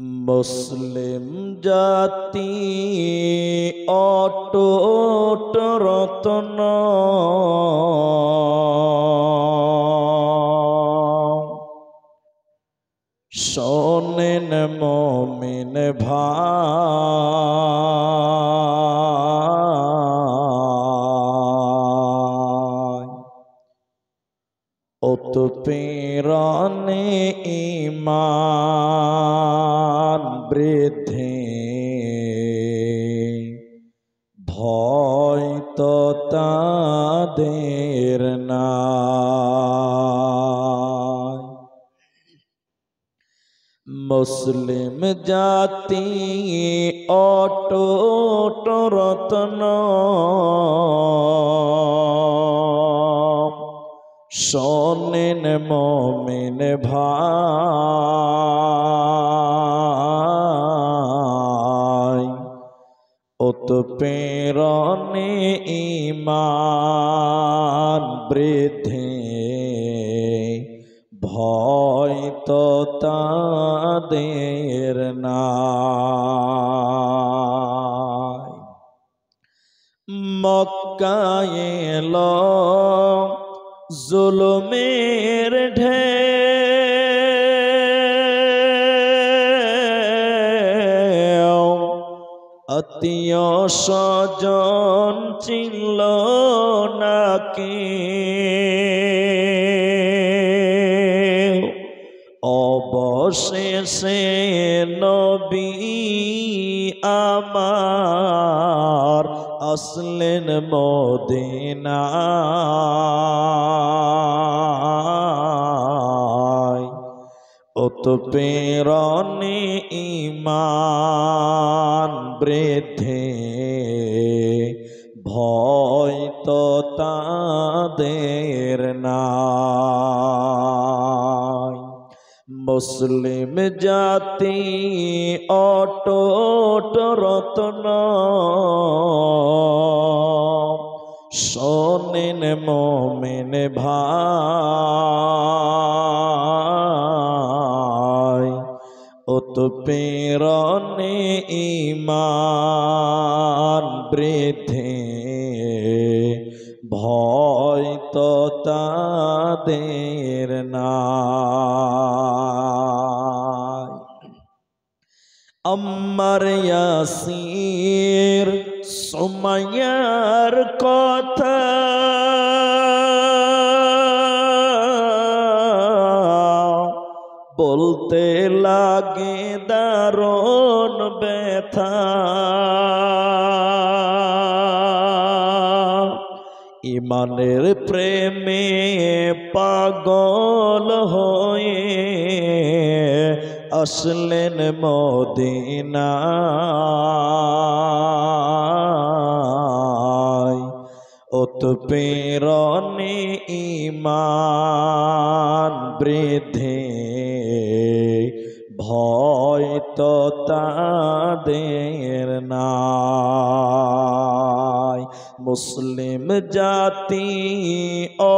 মুসলিম জাতি অটুট রত্ন, শোনেন মুমিন ভাই, উৎপীড়নে ঈমান বৃদ্ধি, ভয় তো তাদের নাই। মুসলিম জাতি অটুট রত্ন, শোনেন মুমিন ভাই, উৎপীড়নে ঈমান বৃদ্ধি, ভয় তো তাদের নাই। মক্কায় এলো জুলুমের ঢেউ, আত্মীয় স্বজন চিনল না কেউ, অবশেষে নবী আমার আসলেন মদিনায়, উৎপীড়নে ঈমান বৃদ্ধি, ভয় তো তাদের নাই। মুসলিম জাতি অটুট রত্ন, শোনেন মুমিন ভাই, উৎপীড়নে ঈমান বৃদ্ধি, ভয় তো তাদের নাই। আম্মার ইয়াসির সুমাইয়ার কথা বলতে লাগে দারুণ ব্যথা, ঈমানের প্রেমে পাগল হয়ে আসলেন মদিনায়, উৎপীড়নে ঈমান বৃদ্ধি, ভয় তো তাদের নাই। মুসলিম জাতি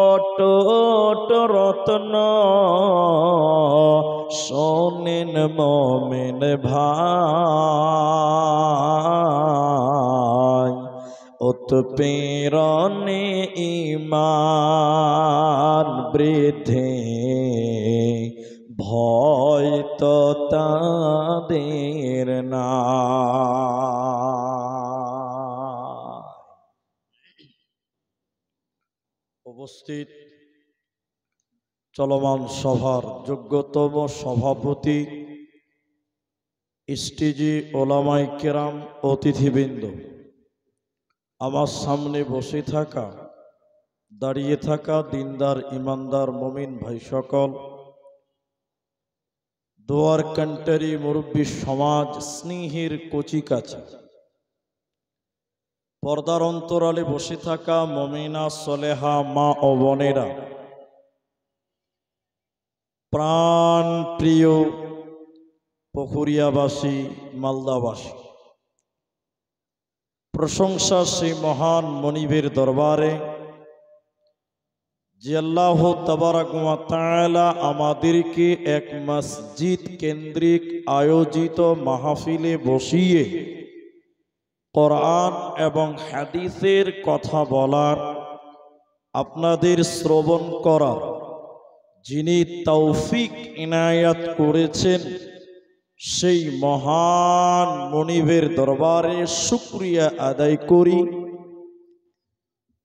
অটুট রত্ন, শোনেন মুমিন ভাই, উৎপীড়নে ঈমান বৃদ্ধি, ভয় তো তাদের নাই। উপস্থিত চলমান সভার যোগ্যতম সভাপতি, স্টেজে ওলামায়ে কেরাম, অতিথিবৃন্দ, আমার সামনে বসে থাকা, দাঁড়িয়ে থাকা দিনদার ইমানদার মুমিন ভাই সকল, দোয়ার কান্টারি মুরব্বী সমাজ, স্নেহের কচিকাচা, পর্দার অন্তরালে বসে থাকা মুমিনা সলেহা মা ও বোনেরা, প্রাণ প্রিয় পুকুরিয়াবাসী, মালদাবাসী, প্রশংসা সেই মহান মনিবের দরবারে যে আল্লাহ তাবারাক ওয়া তাআলা আমাদেরকে এক মসজিদ কেন্দ্রিক আয়োজিত মাহফিলে বসিয়ে কোরআন এবং হাদিসের কথা বলার, আপনাদের শ্রবণ করার যিনি তৌফিক ইনায়াত করেছেন, সেই মহান মনিবের দরবারে শুকরিয়া আদায় করি।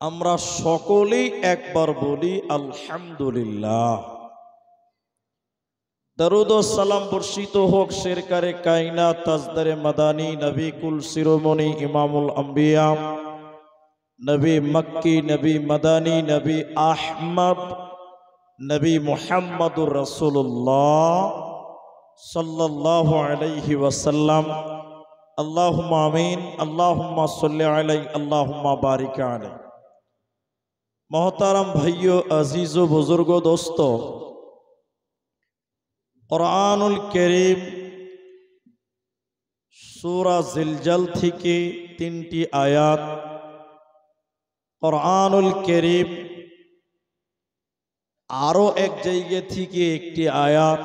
আমরা সকলেই একবার বলি আলহামদুলিল্লাহ। দরুদ ও সালাম বর্ষিত হোক শেরকারে কায়নাত তাজদারে মাদানী নবী কুল শিরোমণি ইমামুল আম্বিয়া নবী মক্কি নবী মাদানী নবী আহমদ নবী মুহাম্মদুর রাসূলুল্লাহ সাল্লাল্লাহু আলাইহি ওয়াসাল্লাম। আল্লাহুম্মা আমিন। আল্লাহুম্মা সাল্লি আলাইহি আল্লাহুম্মা বারিক আলাইহি। मोहतारम भाइयों, अजीज़ो बुजुर्गो दोस्तों, कुरानुल करीम सूरा जिलजल थेके 3टी आयात, कुरानुल करीम आरो एक जायगा थेके एकटी आयात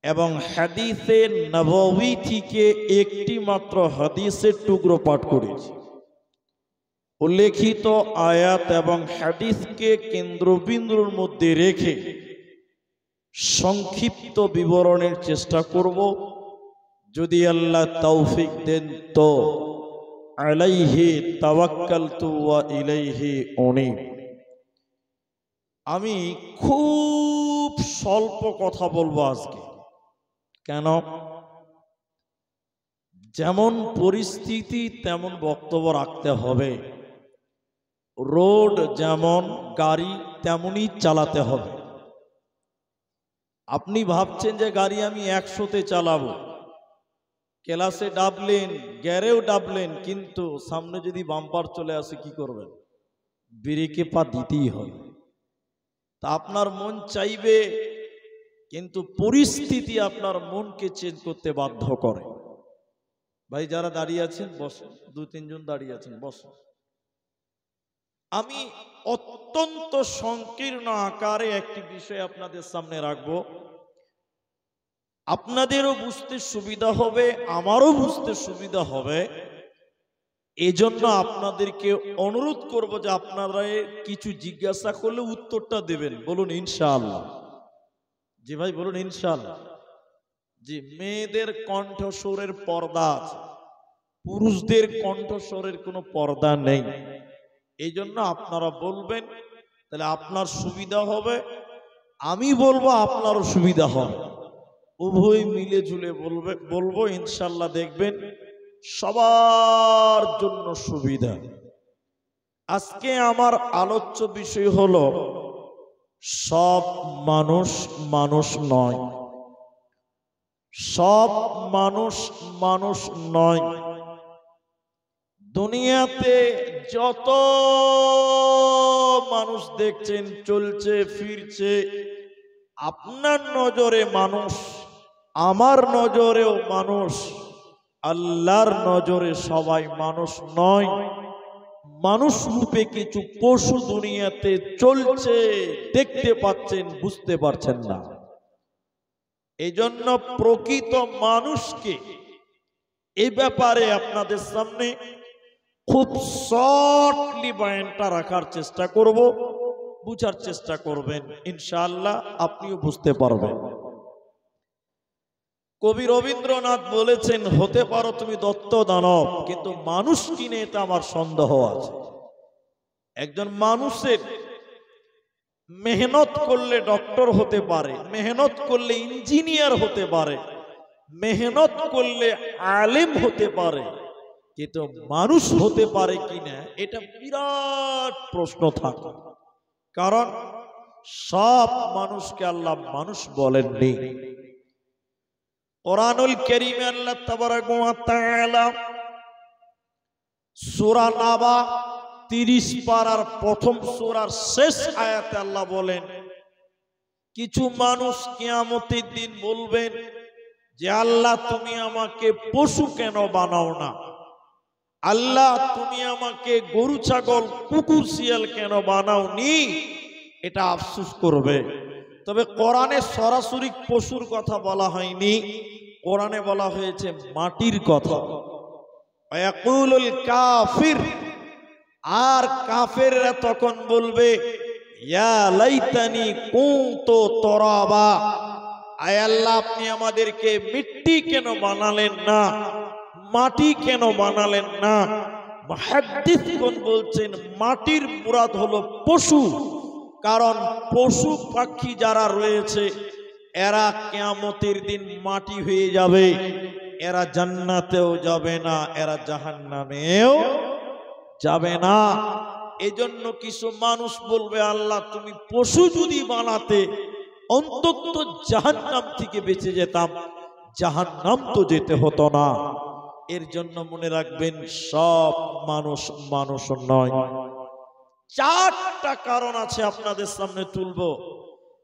एवं हादीसे नबवी थेके एकटी मात्र हादीसेर टुकरो पाठ करेছি। उल्लेखित आयात एवं हादीस के केंद्रबिंदुर मध्य रेखे संक्षिप्त विवरणेर चेष्टा करब, यदि अल्लाह तौफिक देन तो। आलैहि तावाक्कालतु वा इलैहि उनीब। आमी खूब स्वल्प कथा बोलबो आजके। केन? जेमन परिस्थिति तेमन बक्तव्य राखते हबे। रोड जेमन गाड़ी तेमनी चालाते हबे। अपनी भाबछेन जे गाड़ी आमी 100 चालाबो, क्लासे डाबलेन, गेरेও डाबलेन, किन्तु सामने यदि बाम्पार चले आसे कि करबेन? ब्रेके पा दितेই হবে। ता आपनार मन चाइबे, किन्तु परिस्थिति आपनार मनके चेंज करते बाध्य करे। भाई যারা দাঁড়িয়ে আছেন বসেন, 2-3 জন দাঁড়িয়ে আছেন বসেন। আমি অত্যন্ত সংকীর্ণ আকারে একটি বিষয় আপনাদের সামনে রাখবো। আপনাদেরও বুঝতে সুবিধা হবে, আমারও বুঝতে সুবিধা হবে। এজন্য আপনাদেরকে অনুরোধ করব যে আপনারা কিছু জিজ্ঞাসা করলে উত্তরটা দেবেন। বলুন ইনশাআল্লাহ। জি ভাই বলুন ইনশাআল্লাহ। জি, মেয়েদের কণ্ঠস্বরের পর্দা আছে, পুরুষদের কণ্ঠস্বরের কোনো পর্দা নেই। এই জন্য আপনারা বলবেন, তাহলে আপনার সুবিধা হবে, আমি বলবো আপনারও সুবিধা হবে। উভয় মিলে ঝুলে বলবো ইনশাআল্লাহ, দেখবেন সবার জন্য সুবিধা। আজকে আমার আলোচ্য বিষয় হলো সব মানুষ মানুষ নয়। সব মানুষ মানুষ নয়। দুনিয়াতে যত মানুষ দেখছেন চলছে ফিরছে, আপনার নজরে মানুষ, আমার নজরেও মানুষ, আল্লাহর নজরে সবাই মানুষ নয়। মানুষ রূপে কিছু পশু দুনিয়াতে চলছে, দেখতে পাচ্ছেন, বুঝতে পারছেন না। এই জন্য প্রকৃত মানুষকে এই ব্যাপারে আপনাদের সামনে খুব শর্টলি বয়ানটা রাখার চেষ্টা করব, বুঝার চেষ্টা করবেন, ইনশাআল্লাহ আপনিও বুঝতে পারবেন। কবি রবীন্দ্রনাথ বলেছেন, হতে পারো তুমি দত্ত দানব, কিন্তু মানুষ কিনে এটা আমার সন্দেহ আছে। একজন মানুষের মেহনত করলে ডক্টর হতে পারে, মেহনত করলে ইঞ্জিনিয়ার হতে পারে, মেহনত করলে আলেম হতে পারে, কিন্তু মানুষ হতে পারে কিনা এটা বিরাট প্রশ্ন থাকে। কারণ সব মানুষকে আল্লাহ মানুষ বলেননি। কুরআনুল কারীমে আল্লাহ তাবারাক ওয়া তাআলা সূরা নাবা 30 পারার প্রথম সূরার শেষ আয়াতে আল্লাহ বলেন, কিছু মানুষ কিয়ামতের দিন বলবেন যে আল্লাহ তুমি আমাকে পশু কেন বানাও না, আল্লাহ তুমি আমাকে গরু ছাগল কুকুর শিয়াল কেন বানাওনি, এটা আফসোস করবে। তবে কোরআনে সরাসরি পশুর কথা বলা হয়নি, কোরআনে বলা হয়েছে মাটির কথা। ইয়াকুলুল কাফির, আর কাফেররা তখন বলবে ইয়া লাইতানি কুনতু তুরাবা, আয় আল্লাহ আপনি আমাদেরকে মিট্টি কেন বানালেন না, মাটি কেন বানালেন না। মুহাদ্দিসগণ বলছেন মাটির মুরাদ হলো পশু, কারণ পশু পাখি যারা রয়েছে এরা কিয়ামতের দিন মাটি হয়ে যাবে, এরা জান্নাতেও যাবে না, এরা জাহান্নামেও যাবে না। এজন্য কিছু মানুষ বলবে আল্লাহ তুমি পশু যদি বানাতে অন্তত জাহান্নাম থেকে বেঁচে যেতাম, জাহান্নাম তো যেতে হতো না। এর জন্য মনে রাখবেন সব মানুষ মানুষ নয়। চারটা কারণ আছে আপনাদের সামনে তুলবো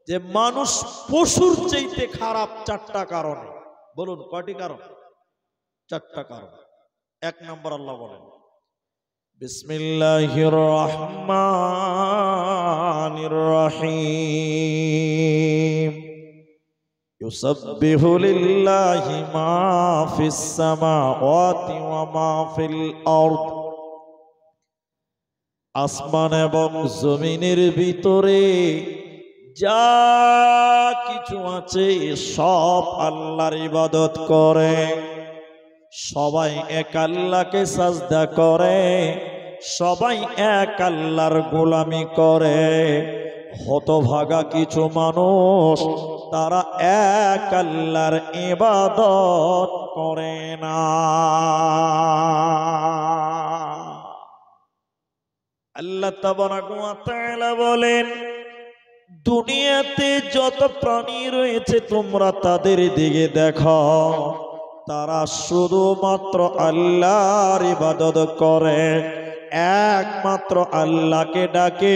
যে মানুষ পশুর চাইতে খারাপ। চারটা কারণ বলুন, কয়টি কারণ? চারটা কারণ। এক নম্বর আল্লাহ বলেন বিসমিল্লাহির রহমানির রহিম ইউসাব্বিহু লিল্লাহি মা ফিস সামাওয়াতি ওয়া মা ফিল আরদ, আসমান এবং জমিনের ভিতরে যা কিছু আছে সব আল্লাহর ইবাদত করে। সবাই এক আল্লাহকে সাজদা করে, সবাই এক আল্লাহর গোলামি করে। হতভাগা কিছু মানুষ তারা এক আল্লাহর ইবাদত করে না। আল্লাহ তাবারাকা ওয়া তাআলা বলেন দুনিয়াতে যত প্রাণী রয়েছে তোমরা তাদের দিকে দেখো, তারা শুধুমাত্র আল্লাহর ইবাদত করে, একমাত্র আল্লাহকে ডাকে,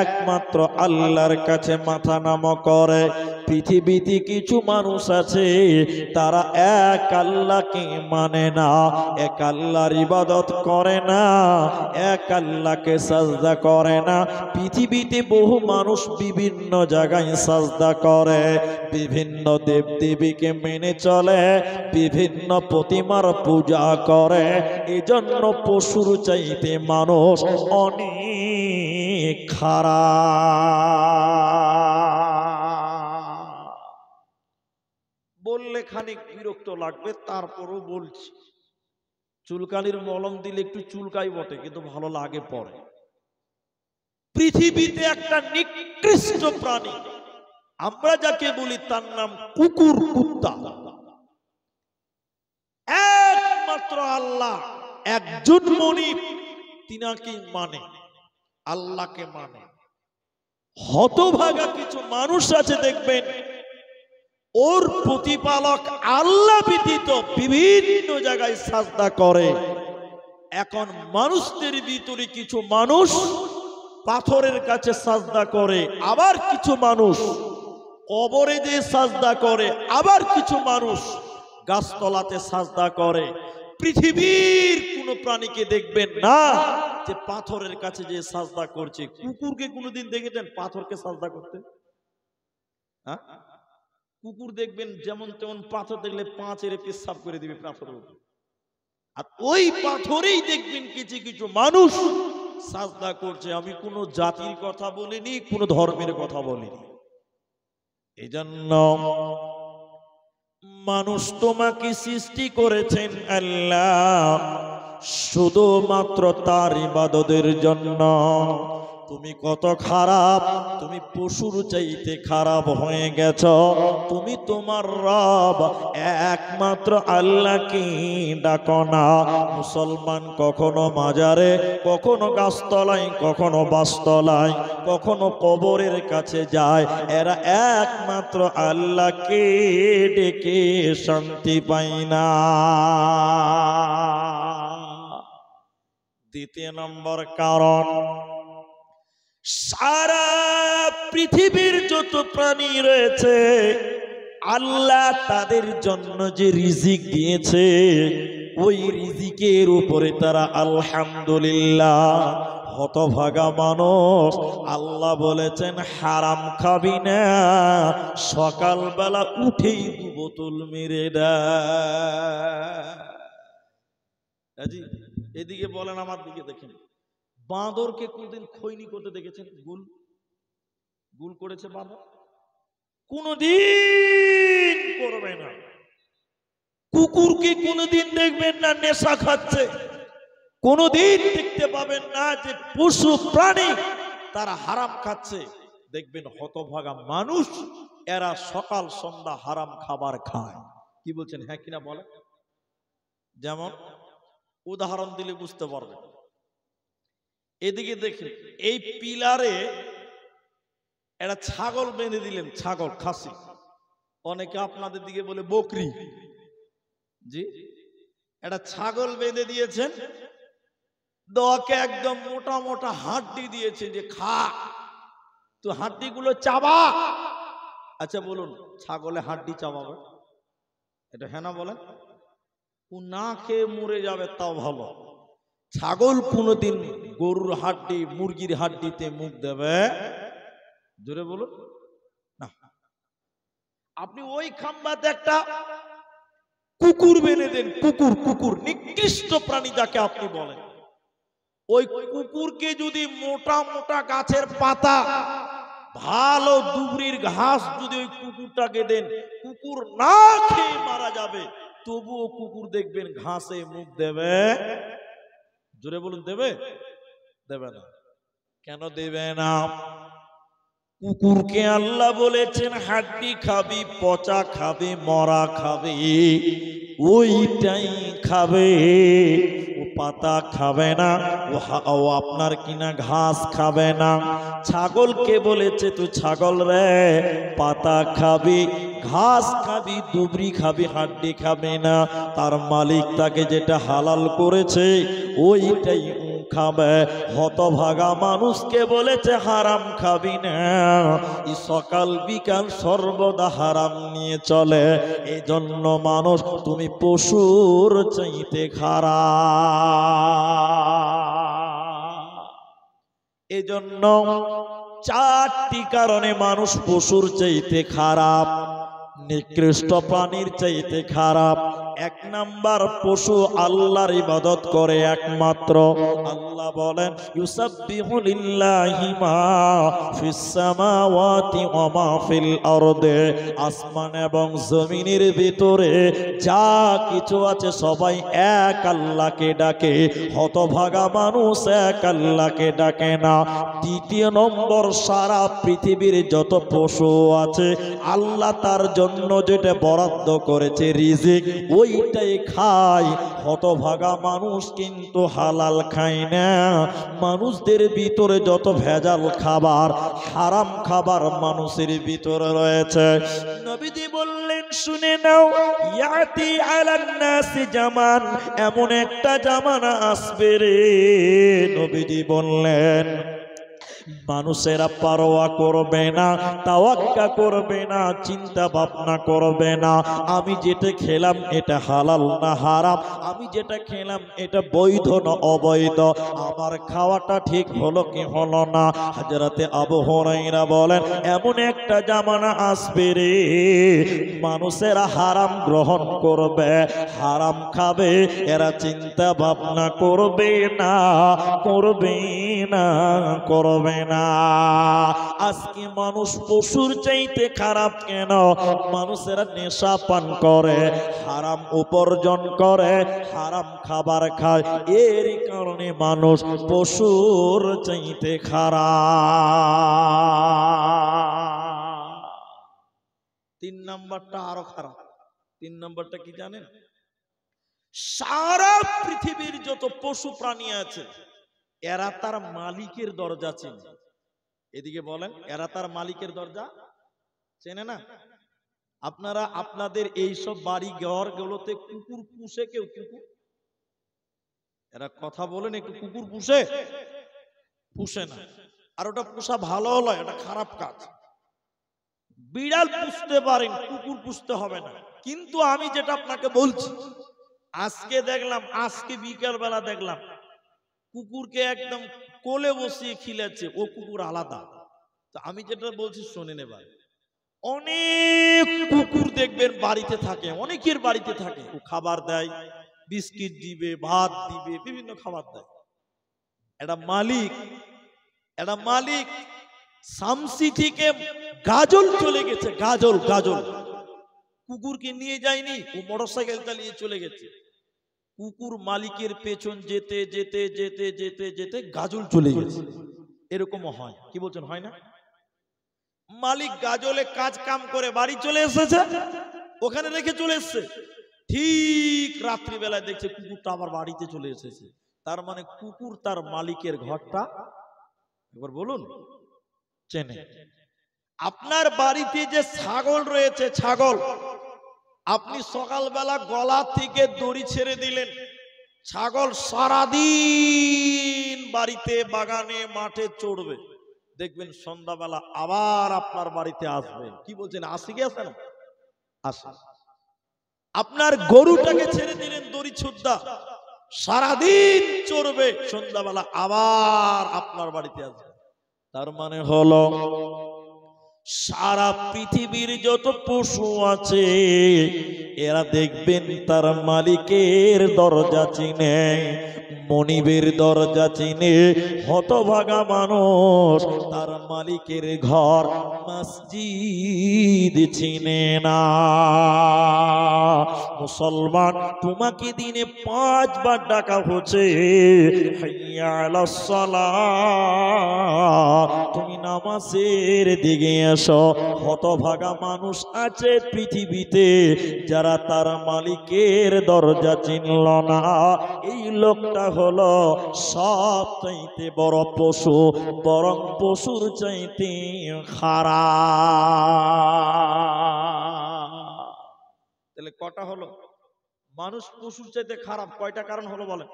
একমাত্র আল্লাহর কাছে মাথা নত করে। পৃথিবীতে কিছু মানুষ আছে তারা এক আল্লাহকে মানে না, এক আল্লাহর ইবাদত করে না, এক আল্লাহকে সাজদা করে না। পৃথিবীতে বহু মানুষ বিভিন্ন জায়গায় সাজদা করে, বিভিন্ন দেবদেবীকে মেনে চলে, বিভিন্ন প্রতিমার পূজা করে। এজন্য পশুর চাইতে মানুষ অনেক খারাপ। বললে খানিক বিরক্ত লাগবে, তারপরও বলছি। চুলকানির মলম দিলে একটু চুলকাই বটে, কিন্তু ভালো লাগে পরে। পৃথিবীতে একটা নিকৃষ্ট প্রাণী আমরা যাকে বলি তার নাম কুকুর, কুত্তা। একমাত্র আল্লাহ একজন মনিব, তিনাকে মানে, আল্লাহকে মানে। হতভাগা কিছু মানুষ আছে দেখবেন ওর প্রতিপালক আল্লাহ ব্যতীত বিভিন্ন জায়গায় সাজদা করে। এখন মানুষদের ভিতরে কিছু মানুষ পাথরের কাছে সাজদা করে, আবার কিছু মানুষ কবরে দিয়ে সাজদা করে, আবার কিছু মানুষ গাছতলাতে সাজদা করে। পৃথিবীর কোন প্রাণীকে দেখবেন না যে পাথরের কাছে যে সাজদা করছে। কুকুরকে কোনোদিন দেখেছেন পাথরকে সাজদা করতে? হ্যাঁ, কুকুর দেখবেন যেমন তেমন পাথর দেখলে পাঁচের পেশাব করে দিবে পাথরের উপর। আর ওই পাথরেই দেখবেন কিছু কিছু মানুষ সাজদা করছে। আমি কোনো জাতির কথা বলিনি, কোনো ধর্মের কথা বলিনি। এজন্য মানুষ তোমাকে সৃষ্টি করেছেন আল্লাহ শুধুমাত্র তার ইবাদতের জন্য। তুমি কত খারাপ, তুমি পশুর চাইতে খারাপ হয়ে গেছ। তুমি তোমার রব একমাত্র আল্লাহকে ডাকো না। মুসলমান কখনো মাজারে, কখনো গাছতলায়, কখনো বাসতলায়, কখনো কবরের কাছে যায়। এরা একমাত্র আল্লাহকে ডেকে শান্তি পায় না। দ্বিতীয় নম্বর কারণ, সারা পৃথিবীর যত প্রাণী রয়েছে আল্লাহ তাদের জন্য যে রিজিক দিয়েছে ওই রিজিকের উপরে তারা আলহামদুলিল্লাহ। হতভাগা মানুষ, আল্লাহ বলেছেন হারাম খাবি না, সকালবেলা উঠেই 2 বোতল মেরে দেয়। এদিকে বলেন, আমার দিকে দেখেন, বাঁদরকে কোনদিন খৈনি করতে দেখেছেন? গুল গুল করেছে বাঁদর? কোনদিন করবে না। কুকুরকে কোনদিন দেখবেন না নেশা খাচ্ছে, কোনদিন দেখতে পাবেন না যে পশু প্রাণী তারা হারাম খাচ্ছে। দেখবেন হতভাগা মানুষ এরা সকাল সন্ধ্যা হারাম খাবার খায়। কি বলছেন, হ্যাঁ কিনা বলেন? যেমন উদাহরণ দিলে বুঝতে পারবেন। এদিকে দেখেন, এই পিলারে একটা ছাগল বেঁধে দিলেন, ছাগল খাসি, অনেকে আপনাদের দিকে বলে বকরি। জি, একটা ছাগল বেঁধে দিয়েছেন, দোয়াকে একদম মোটা মোটা হাড্ডি দিয়েছে যে খা, তো হাড্ডি গুলো চাবা। আচ্ছা বলুন, ছাগলে হাড্ডি চাবাবে? এটা হ্যাঁ না বলেন? ও না খেয়ে মরে যাবে তাও ভালো। ছাগল কোনদিন গরুর হাড্ডি, মুরগির হাড্ডিতে মুখ দেবে? জোরে বলুন না। আপনি ওই খাম্বাতে একটা কুকুর বেঁধে দেন, কুকুর, কুকুর নিকৃষ্ট প্রাণী যাকে আপনি বলেন, ওই কুকুরকে যদি মোটা মোটা গাছের পাতা, ভালো দুবরির ঘাস যদি ওই কুকুরটাকে দেন, কুকুর না খেয়ে মারা যাবে, তবুও কুকুর দেখবেন ঘাসে মুখ দেবে। জোরে বলুন, দেবে? দেবে না। কেন দেবে না? কুকুরকে আল্লাহ বলেছেন হাড্ডি খাবি, পচা খাবে, মরা খাবে, ওইটাই খাবে, ও পাতা খাবে না, ও আপনার কিনা ঘাস খাবে না। ছাগলকে বলেছে তুই ছাগল রে, পাতা খাবি, ঘাস খাবি, দুবরি খাবি, হাড্ডি খাবে না। তার মালিক তাকে যেটা হালাল করেছে ওইটাই খাবে। হতভাগা মানুষকে বলেছে হারাম খাবি না, সকাল বিকাল সর্বদা হারাম নিয়ে চলে। এই জন্য মানুষ তুমি পশুর চাইতে খারাপ। এজন্য 4টি কারণে মানুষ পশুর চাইতে খারাপ, নিকৃষ্ট প্রাণীর চাইতে খারাপ। 1 নাম্বার, পশু আল্লাহর ইবাদত করে একমাত্র। আল্লাহ বলেন ইউসাব্বিহু লিল্লাহি মা ফিস সামাওয়াতি ওয়া মা ফিল আরদে, আসমান এবং জমিনের ভিতরে যা কিছু আছে সবাই এক আল্লাহকে ডাকে। হতভাগা মানুষ এক আল্লাহকে ডাকে না। 2 নম্বর, সারা পৃথিবীর যত পশু আছে আল্লাহ তার জন্য যেটা বরাদ্দ করেছে রিজিক, ওইটাই খায়। হতভাগা মানুষ কিন্তু হালাল খায় না। মানুষদের ভিতরে যত ভেজাল খাবার, হারাম খাবার মানুষের ভিতরে রয়েছে। নবীজি বললেন শুনে নাও, ইয়াতি আলান নাসি জামান, এমন একটা জামানা আসবে রে, নবীজি বললেন মানুষেরা পারোয়া করবে না, তাওয়াক্কা করবে না, চিন্তা ভাবনা করবে না আমি যেটা খেলাম এটা হালাল না হারাম, আমি যেটা খেলাম এটা বৈধ না অবৈধ, আমার খাওয়াটা ঠিক হলো কি হলো না। হযরতে আবু হুরায়রা বলেন এমন একটা জামানা আসবে রে, মানুষেরা হারাম গ্রহণ করবে, হারাম খাবে, এরা চিন্তা ভাবনা করবে না, করবে না, করবে না। আজকে মানুষ পশুর চাইতে খারাপ কেন? মানুষেরা নেশা পান করে, হারাম উপার্জন করে, হারাম খাবার খায়, এর কারণে মানুষ পশুর চাইতে খারাপ। 3 নাম্বারটা আরো খারাপ। 3 নাম্বারটা কি জানেন? সারা পৃথিবীর যত পশু প্রাণী আছে এরা তার মালিকের দরজা চেনে। এদিকে বলেন, এরা তার মালিকের দরজা চেনে না? আপনারা আপনাদের এইসব বাড়ি ঘর গুলোতে কুকুর পুষে কেউ? কুকুর, এরা কথা বলেন, একটু কুকুর পুষে? পুষে না। আর ওটা পোষা ভালো হলো, এটা খারাপ কাজ। বিড়াল পুষতে পারেন, কুকুর পুষতে হবে না। কিন্তু আমি যেটা আপনাকে বলছি, আজকে দেখলাম, আজকে বিকাল বেলা দেখলাম কুকুরকে একদম কোলে বসিয়ে খিলাচ্ছে, ও কুকুর আলাদা। তো আমি যেটা বলছি শোনেন এবার, অনেক কুকুর দেখবেন বাড়িতে থাকে, অনেকের বাড়িতে থাকে, ও খাবার দেয়, বিস্কিট দিবে, ভাত দিবে, বিভিন্ন খাবার দেয়। একটা মালিক শামসি থেকে গাজল চলে গেছে, গাজল কুকুরকে নিয়ে যায়নি, ও মোটরসাইকেল চালিয়ে চলে গেছে। কুকুর মালিকের পেছন যেতে যেতে যেতে যেতে যেতে গাজল চলে গেছে। এরকম হয়, কি বলছেন হয় না? মালিক গাজলে কাজ কাম করে বাড়ি চলে এসেছে, ওখানে রেখে চলে এসেছে, ঠিক রাত্রিবেলায় দেখছে কুকুরটা আবার বাড়িতে চলে এসেছে। তার মানে কুকুর তার মালিকের ঘরটা একবার বলুন চেনে। আপনার বাড়িতে যে ছাগল রয়েছে, ছাগল আপনি সকালবেলা গলা থেকে দড়ি ছেড়ে দিলেন, ছাগল সারাদিন বাড়িতে, বাগানে, মাঠে চড়বে, দেখবেন সন্ধ্যাবেলা আবার আপনার বাড়িতে আসবে। কি বলছেন, আসি কি আসে না? আসে। আপনার গরুটাকে ছেড়ে দিলেন দড়ি ছুদ্দা, সারাদিন চড়বে, সন্ধ্যাবেলা আবার আপনার বাড়িতে আসবে। তার মানে হলো সারা পৃথিবীর যত পশু আছে এরা দেখবেন তার মালিকের দরজা চিনে, মনিবের দরজা চিনে। হতভাগা মানুষ তার মালিকের ঘর মসজিদ চিনে না। মুসলমান, তোমাকে দিনে 5 বার ডাকা হচ্ছে, হাইয়া আলাস সালাত, তুমি নামাজের দিকে এসো। হতভাগা মানুষ আছে পৃথিবীতে যারা তার মালিকের দরজা চিনল না। এই লোকটা হলো সবচাইতে বড় পশু, বরং পশুর চাইতে খারাপ। তাহলে কটা হলো? মানুষ পশুর চাইতে খারাপ। কয়টা কারণ হলো বলেন?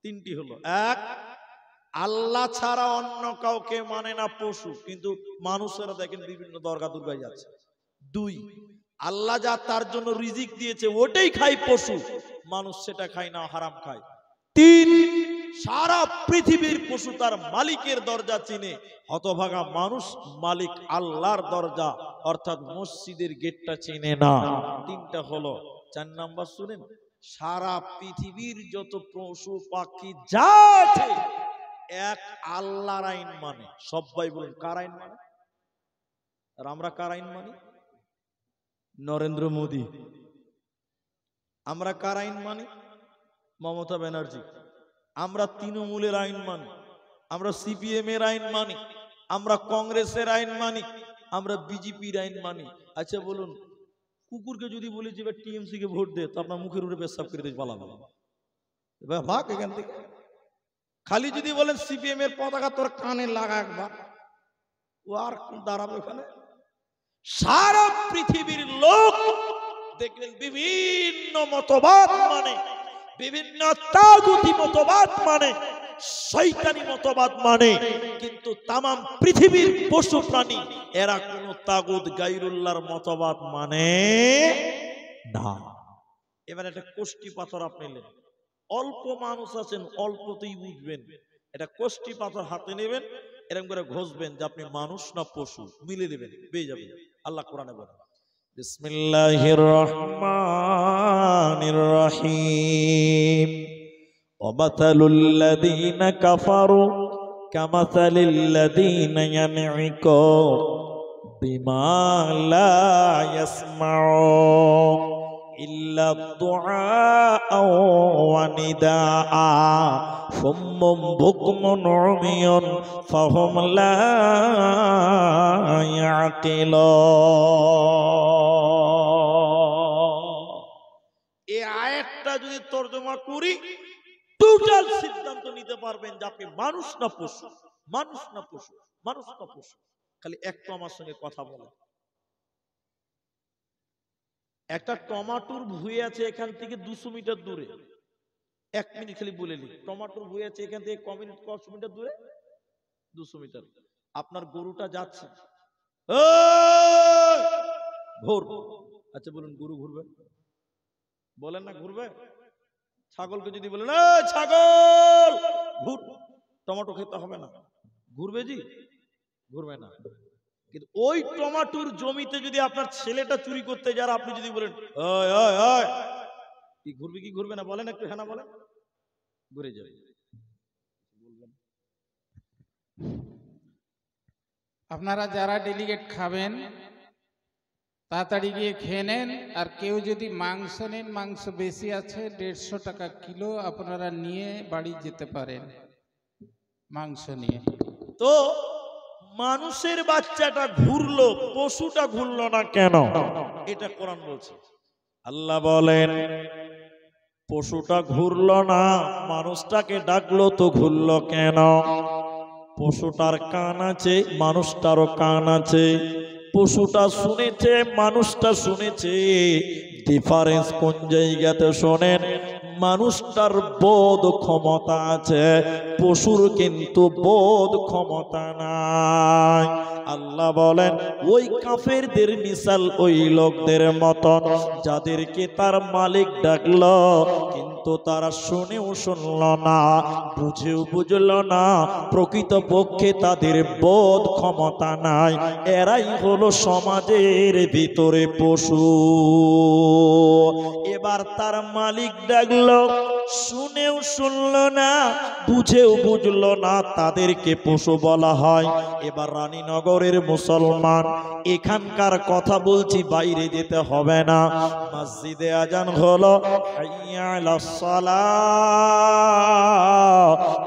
3টি হলো। 1, আল্লাহ ছাড়া অন্য কাউকে মানে না পশু, কিন্তু মানুষেরা দেখেন বিভিন্ন দরগা দুর্গায় যাচ্ছে। 2, আল্লাহ যা তার জন্য রিজিক দিয়েছে ওটাই খায় পশু, মানুষ সেটা খায় না, হারাম খায়। 3, সারা পৃথিবীর পশু তার মালিকের দরজা চিনে, হতভাগা মানুষ মালিক আল্লাহর দরজা অর্থাৎ মসজিদের গেটটা চিনে না। 3টা হলো। 4 নাম্বার শুনেন, সারা পৃথিবীর যত পশু পাখি যা আছে এক আল্লাহর আইন মানে। সবাই বলুন কার আইন মানে? আর আমরা কার আইন মানি? নরেন্দ্র মোদী। আমরা কার আইন মানি? মমতা ব্যানার্জি। আমরা তৃণমূলের আইন মানি, আমরা সিপিএম এর আইন মানি, আমরা কংগ্রেসের আইন মানি, আমরা বিজেপির আইন মানি। আচ্ছা বলুন, কুকুরকে যদি বলি যে টিএমসি কে ভোট দে, তো আপনার মুখের উপরে পেশাব করে দিয়ে পালাবো, ভাগ এখান থেকে। খালি যদি বলেন সিপিএম এর পতাকা তোর কানে লাগা একবার, ও আর দাঁড়াবে ওখানে? সারা পৃথিবীর লোক দেখবেন বিভিন্ন মতবাদ মানে, বিভিন্ন তাগুতি মতবাদ মানে, শয়তানি মতবাদ মানে, কিন্তু তামাম পৃথিবীর পশু প্রাণী এরা কোন তাগুত গায়রুল্লাহর মতবাদ মানে না। এবার একটা কোষ্টি পাথর আপনি নেন, অল্প মানুষ আছেন, অল্পতেই বুঝবেন। এটা কোষ্টি পাথর হাতে নেবেন, এরকম করে ঘষবেন যে আপনি মানুষ না পশু, মিলে দেবেন, পেয়ে যাবেন। আল্লাহ কোরআনে বলেন, বিসমিল্লাহির রহমানির রহিম, ওয়ামাসালুল লাযীনা কাফারু কামাসালিল লাযীনা ইয়ানঈকু বিমা লা ইয়াসমাউ ইল্লা দুআআ ওয়া নিদাআ সুম্মুম বুকমুন উমিয়ুন ফাহুম লা ইয়াকিলুন। এই আয়াতটা যদি তরজমা করি, টোটাল সিদ্ধান্ত নিতে পারবেন যে আপনি মানুষ না পশু, মানুষ না পশু, মানুষ না পশু। খালি একটু আমার সঙ্গে কথা বলেন। একটা টমাটোর ভুঁই আছে এখান থেকে 200 মিটার দূরে, 1 মিনিট খালি বলে নি, টমাটোর ভুঁই আছে এখান থেকে কত মিটার দূরে? 200 মিটার। আপনার গরুটা যাচ্ছে, ঘোর। আচ্ছা বলুন, গরু ঘুরবে? বলেন না ঘুরবে? ছাগলকে যদি বলেন ছাগল ঘুর, টমেটো খেতে হবে না, ঘুরবে জি? ঘুরবে না। কিন্তু ওই টমেটোর জমিতে যদি আপনার ছেলেটা চুরি করতে যায়, আপনি যদি বলেন ওই ওই ওই, কি ঘুরবে কি ঘুরবে না? বলেন একটু, হ্যাঁ না বলেন, ঘুরে যাবে। আপনারা যারা ডেলিগেট খাবেন তাড়াতাড়ি গিয়ে খেয়ে নেন। আর কেউ যদি মাংস নেন, মাংস বেশি আছে, 150 টাকা কিলো, আপনারা নিয়ে বাড়ি যেতে পারেন মাংস নিয়ে। তো মানুষের বাচ্চাটা ঘুরলো, পশুটা ঘুরলো না কেন? এটা কোরআন বলছে। আল্লাহ বলেন পশুটা ঘুরলো না, মানুষটাকে ডাকলো তো ঘুরলো কেন? পশুটার কান আছে, মানুষটারও কান আছে। পশুটা শুনেছে, মানুষটা শুনেছে। ডিফারেন্স কোন জায়গাতে শোনেন? মানুষটার বোধ ক্ষমতা আছে, পশুর কিন্তু বোধ ক্ষমতা নাই। আল্লাহ বলেন ওই কাফেরদের মিসাল ওই লোকদের মতন, যাদেরকে তার মালিক ডাকলো কিন্তু তারা শুনেও শুনল না, বুঝেও বুঝল না, প্রকৃতপক্ষে তাদের বোধ ক্ষমতা নাই। এরাই হলো সমাজের ভিতরে পশু। এবার তার মালিক ডাকলো, শুনেও শুনল না, বুঝেও বুঝল না, তাদেরকে পশু বলা হয়। এবার রানীনগরের মুসলমান, এখানকার কথা বলছি, বাইরে যেতে হবে না। মসজিদে আজান হলো, হাইয়া আলাস সালাহ,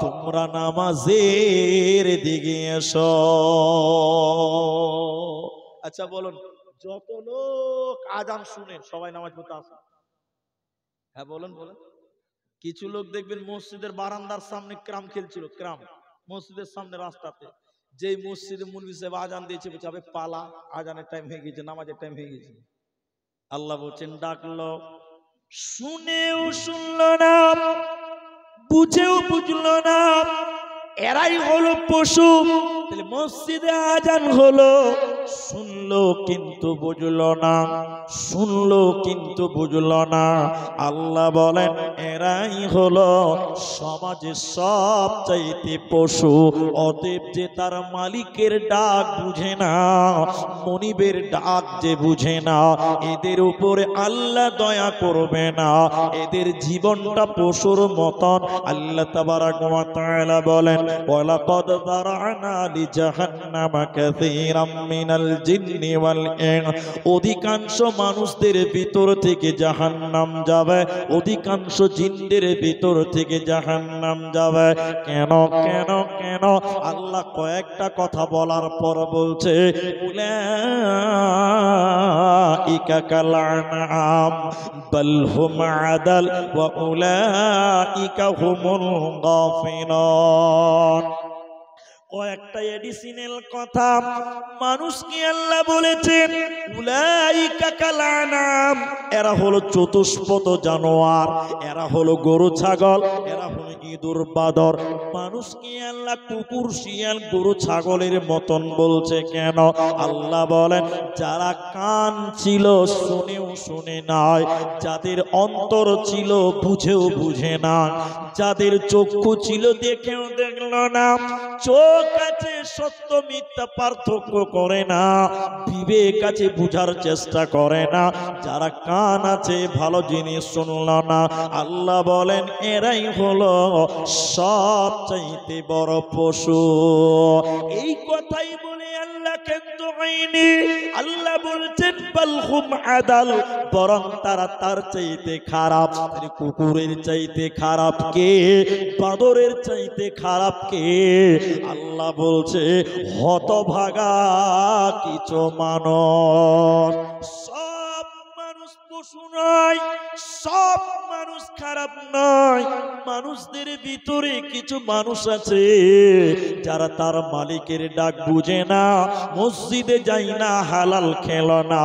তোমরা নামাজের দিকে এসো। আচ্ছা বলুন, যত লোক আজান শুনে সবাই নামাজ পড়তে আসে? হ্যাঁ বলেন বলেন। কিছু লোক দেখবেন মসজিদের বারান্দার সামনে ক্রাম খেলছিল, ক্রাম মসজিদের সামনে রাস্তাতে। যেই মসজিদে মুলবি সাহেব আজান দিয়েছে, বলছে আবে পালা, আজানের টাইম হয়ে গেছে, নামাজের টাইম হয়ে গেছে। আল্লাহ বলছেন ডাকলো, শুনেও শুনলো না, বুঝেও বুঝলো না, এরাই হলো পশু। তাহলে মসজিদে আজান হলো, শুনলো কিন্তু বুঝলো না, শুনলো কিন্তু বুঝলো না। আল্লাহ বলেন এরাই হলো সমাজের সবচাইতে পশু। অতএব যে তার মালিকের ডাক বুঝে না, মনিবের ডাক যে বুঝে না, এদের উপরে আল্লাহ দয়া করবে না, এদের জীবনটা পশুর মতন। আল্লাহ তাবারাক ওয়া তাআলা বলেন ওয়ালাকাদ যারানা লিজাহান্নামা কাসীরাম মিনাল জিন্নি ওয়াল ইনস, অধিকাংশ মানুষদের ভিতর থেকে জাহান্নাম যাবে, অধিকাংশ জিনদের ভিতর থেকে জাহান্নাম যাবে। কেন কেন কেন? আল্লাহ কয়েকটা কথা বলার পর বলছে উলাইকা কাল আনআম বাল হুম আদাল ওয়া উলাইকা হুমুল গাফিলুন। কয়েকটা এডিশনাল কথা মানুষকে আল্লাহ বলেছেন উলাইকা কাল আনআম, এরা হলো চতুষ্পদ জানোয়ার, এরা হলো গরু ছাগল, এরা হলো ইঁদুর বাদর। মানুষকে আল্লাহ কুকুর শিয়াল গরু ছাগলের মতন বলছে কেন? আল্লাহ বলেন যারা কান ছিল শুনেও শুনে নাই, যাদের অন্তর ছিল বুঝেও বুঝে না, যাদের চক্ষু ছিল দেখেও দেখল না, চোখ আছে সত্য মিথ্যা পার্থক্য করে না, বিবেক আছে বুঝার চেষ্টা করে না, যারা কান আছে ভালো জিনিস শুনল না। আল্লাহ বলেন এরাই হলো সবচাইতে বড় পশু। এই কথাই বলে আল্লাহ কিন্তু হয়নি, আল্লাহ বলছেন বাল হুম আদাল, বরং তারা তার চাইতে খারাপ। কুকুরের চাইতে খারাপ কে? বাদরের চাইতে খারাপ কে? আল্লাহ বলছে হতভাগা কিছু মানুষ। সব মানুষ পশু নয়, সব মানুষ খারাপ নয়। মানুষদের ভিতরে কিছু মানুষ আছে যারা তার মালিকের ডাক বুঝে না, মসজিদে যায় না, হালাল খেলো না।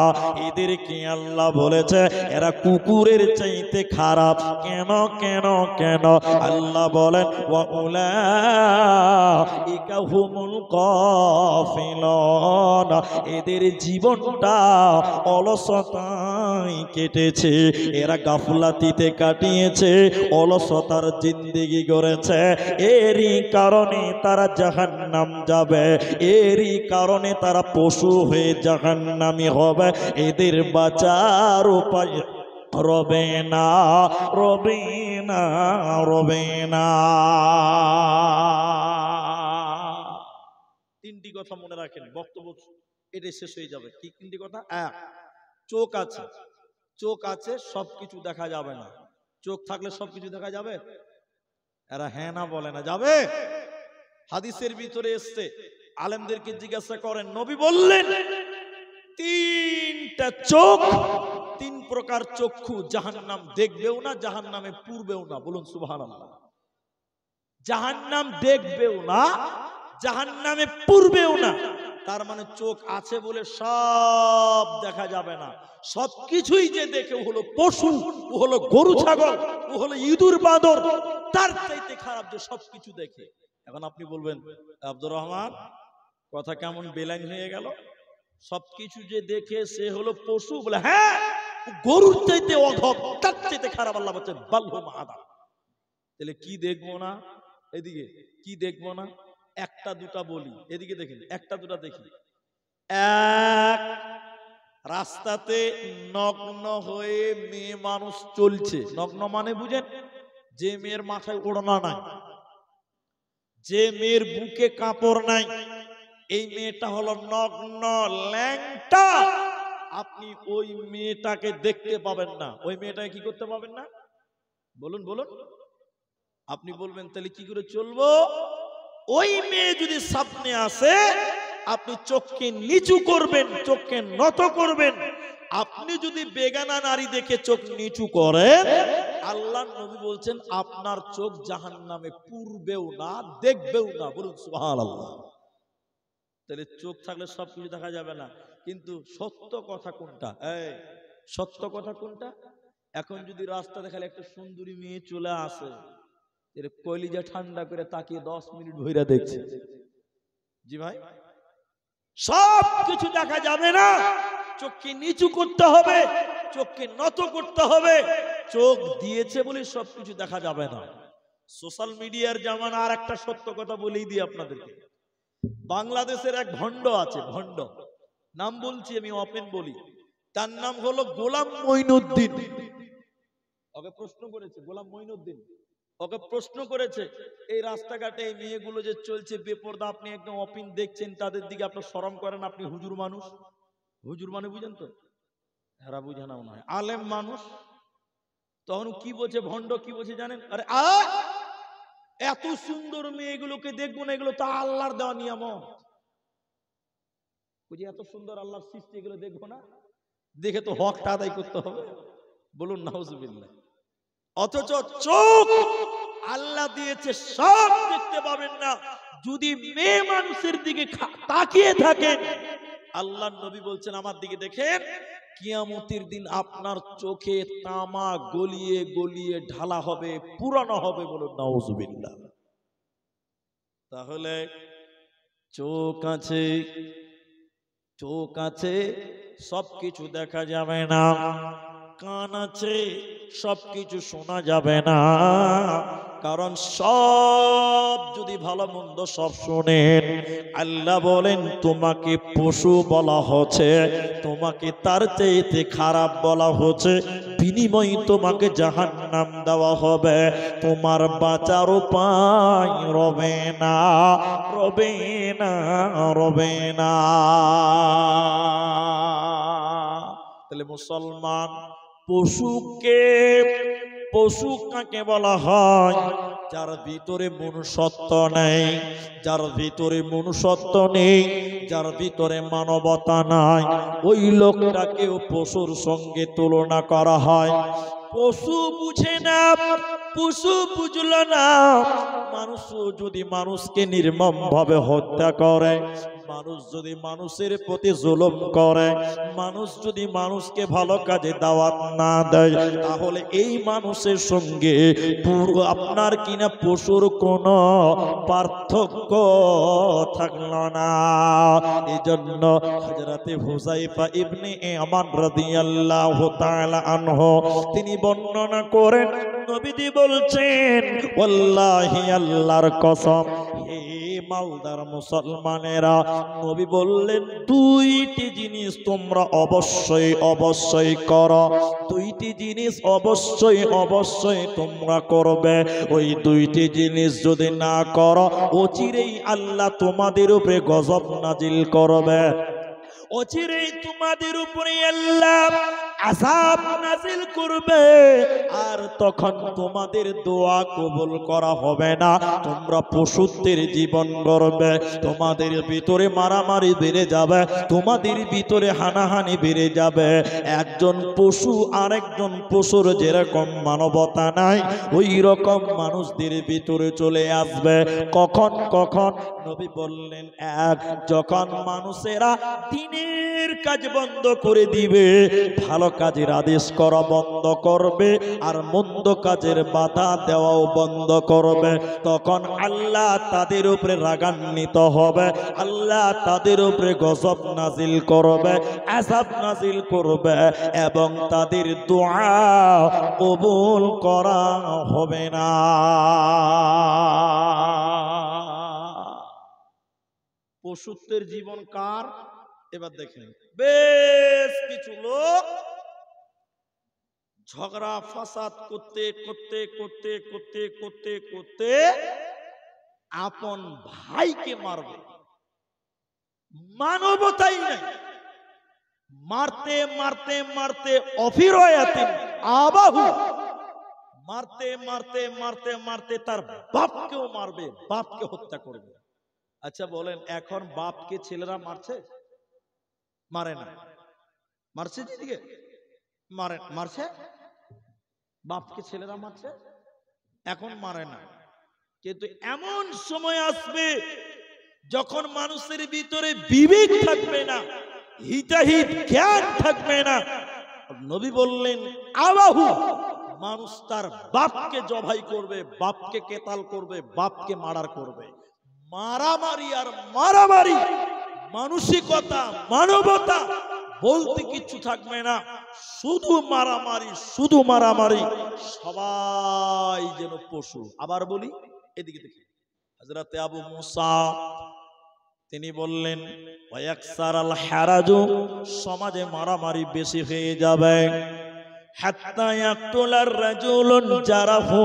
এদেরকে আল্লাহ বলেছে এরা কুকুরের চাইতে খারাপ। কেন কেন কেন? আল্লাহ বলেন ওয়া উলাইকা হুমুল গাফিলুন, এদের জীবনটা অলসতায় কেটে কেটেছে, এরা গাফলাতিতে কাটিয়েছে, অলসতার জিন্দেগি গড়েছে, এরই কারণে তারা জাহান্নাম যাবে, এরই কারণে তারা পশু হয়ে জাহান্নামী হবে। এদের বাঁচার উপায় রবে না, রবে না, রবে না। তিনটি কথা মনে রাখেন, বক্তব্য এটা শেষ হয়ে যাবে। কি তিনটি কথা? এক, চোখ আছে, চোখ আছে, সবকিছু দেখা যাবে না। চোখ থাকলে সবকিছু দেখা যাবে? এরা হ্যাঁ না বলে না, যাবে? হাদিসের ভিতরে এসছে, আলেমদেরকে জিজ্ঞাসা করেন, নবী বললেন তিনটা চোখ, তিন প্রকার চক্ষু জাহান্নাম দেখবেও না, জাহান্নামে পুরবেও না। বলুন সুবহানাল্লাহ। জাহান্নাম দেখবেও না, জাহান্নামে পুরবেও না। তার মানে চোখ আছে বলে সব দেখা যাবে না। সবকিছুই যে দেখে, ও হলো পশু, ও হলো গরু ছাগল, ও হলো ইঁদুর বাঁদর, তার চাইতে খারাপ যে সবকিছু দেখে। এখন আপনি বলবেন, আব্দুর রহমান কথা কেমন বেলাইন হয়ে গেল? সবকিছু যে দেখে সে হলো পশু, বলে হ্যাঁ, গরুর চাইতে অধম, তার চাইতে খারাপ। আল্লাহ বলছে বালহুম আযাব। তাহলে কি দেখবো না? এদিকে কি দেখবো না? একটা দুটা বলি, এদিকে দেখেন, একটা দুটা দেখি। এক, রাস্তাতে নগ্ন হয়ে মেয়ে মানুষ চলছে। নগ্ন মানে বুঝেন? যে মেয়ের মাথায় ওড়না নাই, যে মেয়ের বুকে কাপড় নাই, এই মেয়েটা হলো নগ্ন, ল্যাংটা। আপনি ওই মেয়েটাকে দেখতে পাবেন না। ওই মেয়েটাকে কি করতে পাবেন না? বলুন বলুন। আপনি বলবেন তাহলে কি করে চলবো? ওই মেয়ে যদি সামনে আসে, আপনি চোখকে নিচু করবেন, চোখকে নত করবেন। আপনি যদি বেগানা নারী দেখে চোখ নিচু করেন, আল্লাহর নবী বলছেন আপনার চোখ জাহান্নামে পুরবেও না, দেখবেও না। বলুন সুবহানাল্লাহ। তাহলে চোখ থাকলে সবকিছু দেখা যাবে না। কিন্তু সত্য কথা কোনটা? এই সত্য কথা কোনটা? এখন যদি রাস্তা দেখালে একটা সুন্দরী মেয়ে চলে আসে, এর কলিজা ঠান্ডা করে তাকিয়ে 10 মিনিট ভইরা দেখছে। জি ভাই, সব কিছু দেখা যাবে না। চোখকে নিচু করতে হবে, চোখকে নত করতে হবে। চোখ দিয়েছে বলে সবকিছু দেখা যাবে না। সোশ্যাল মিডিয়ার জামানা। আর একটা সত্য কথা বলেই দিই আপনাদেরকে। বাংলাদেশের এক ভণ্ড আছে, ভণ্ড, নাম বলছি আমি, ওপেন বলি, তার নাম হলো গোলাম মঈনুদ্দিন। ওকে প্রশ্ন করেছে, গোলাম মঈনুদ্দিন ওকে প্রশ্ন করেছে, এই রাস্তাঘাটে এই মেয়েগুলো যে চলছে বেপরদা, আপনি একদম অপিন দেখছেন, তাদের দিকে আপনার শরম করেন? আপনি হুজুর মানুষ, হুজুর মানে বুঝেন তো? এরা বুঝে নাও নয়, আলেম মানুষ। তখন কি বলছে ভণ্ড, কি বলছে জানেন? আরে এত সুন্দর মেয়েগুলোকে দেখবো না, এগুলো তো আল্লাহর দেওয়া নিয়ামত। বুঝি এত সুন্দর আল্লাহর সৃষ্টি, এগুলো দেখবো না? দেখে তো হকটা আদায় করতে হবে। বলুন নাউজুবিল্লাহ। অথচ চোখ আল্লাহ দিয়েছে, সব দেখতে পাবেন না। যদি মেয়ে মানুষের দিকে তাকিয়ে থাকেন, আল্লাহর নবী বলছেন আমার দিকে দেখেন, কিয়ামতের দিন আপনার চোখে তামা গলিয়ে গলিয়ে ঢালা হবে, পুরানো হবে। বলুন নাউজুবিল্লাহ। তাহলে চোখ আছে, চোখ আছে, সবকিছু দেখা যাবে না। কান আছে, সবকিছু শোনা যাবে না। কারণ সব যদি ভালো মন্দ সব শোনেন, আল্লাহ বলেন তোমাকে পশু বলা হচ্ছে, তোমাকে তার চাইতে খারাপ বলা হচ্ছে, বিনিময়ে তোমাকে জাহান্নাম দেওয়া হবে। তোমার বাঁচার উপায় রবে না, রবে না, রবে না। তাহলে মুসলমান, পশুকে, পশু কাকে বলা হয়? যার ভিতরে মনুষ্যত্ব নেই, যার ভিতরে মনুষ্যত্ব নেই, যার ভিতরে মানবতা নাই, ওই লোকটাকেও পশুর সঙ্গে তুলনা করা হয়। পশু বুঝে না, পশু বুঝলো না। মানুষ যদি মানুষকে নির্মম ভাবে হত্যা করে, মানুষ যদি মানুষের প্রতি জুলুম করে, মানুষ যদি মানুষকে ভালো কাজে দাওয়াত না দেয়, তাহলে এই মানুষের সঙ্গে পুরো আপনার কিনা পশুর কোনো পার্থক্য থাকলো না। এই জন্য হযরতে হুযায়ফা ইবনে ইয়ামান রাদিয়াল্লাহু তাআলা আনহু তিনি বর্ণনা করেন, নবীজি বলছেন, ওয়াল্লাহি আল্লাহর কসম, হে মালদার মুসলমানেরা, নবী বললেন দুইটি জিনিস তোমরা অবশ্যই অবশ্যই করো, দুইটি জিনিস অবশ্যই অবশ্যই তোমরা করবে। ওই দুইটি জিনিস যদি না করো, অচিরেই আল্লাহ তোমাদের উপরে গজব নাজিল করবে, অচিরেই তোমাদের উপরে আল্লাহ আযাব নাজিল করবে, আর তখন তোমাদের দোয়া কবুল করা হবে না। তোমরা পশুত্বের জীবন গড়বে, তোমাদের ভিতরে মারামারি বেড়ে যাবে, তোমাদের ভিতরে হানাহানি বেড়ে যাবে। একজন পশু আরেকজন পশুর যেরকম মানবতা নাই, ওই রকম মানুষদের ভিতরে চলে আসবে। কখন কখন? নবী বললেন, এক, যখন মানুষেরা দিনের কাজ বন্ধ করে দিবে, ভালো কাজের আদেশ করা বন্ধ করবে, আর মন্দ কাজের বাধা দেওয়াও বন্ধ করবে, তখন আল্লাহ তাদের উপরে রাগান্বিত হবে, আল্লাহ তাদের উপরে গজব নাজিল করবে, আযাব নাজিল করবে, এবং তাদের দোয়া কবুল করা হবে না। পশুত্বের জীবন কার? এবার দেখেন, বেশ কিছু লোক ঝগড়া ফাসাদ করতে করতে করতে করতে করতে করতে আপন ভাইকে মারবে, মানবতাই নাই, মারতে মারতে মারতে অফিরায়াতিন আবাহু, মারতে মারতে মারতে মারতে তার বাপকেও মারবে, বাপকে হত্যা করবে। আচ্ছা বলেন, এখন বাপকে ছেলেরা মারছে? মারে না। মারছে দিদিকে? মারছে? বাপকে ছেলেরা মারছে? এখন মারে না। কিন্তু এমন সময় আসবে যখন মানুষের ভিতরে বিবেক থাকবে না, হিতাহিত জ্ঞান থাকবে না। নবী বললেন, আবাহু, মানুষ তার বাপকে জবাই করবে, বাপকে কেতাল করবে, বাপকে মার্ডার করবে। মারামারি আর মারামারি, মানসিকতা মানবতা বলতে কিছু থাকবে না, শুধু মারামারি, শুধু মারামারি, সবাই যেন পশু। আবার বলি, এদিকে দেখি, হযরতে আবু মুসা তিনি বললেন, ওয়ায়াকসারাল হারাজু, সমাজে মারামারি বেশি হয়ে যাবে, হাত্তা ইয়াকতুলার রাজুলুন জারাহু,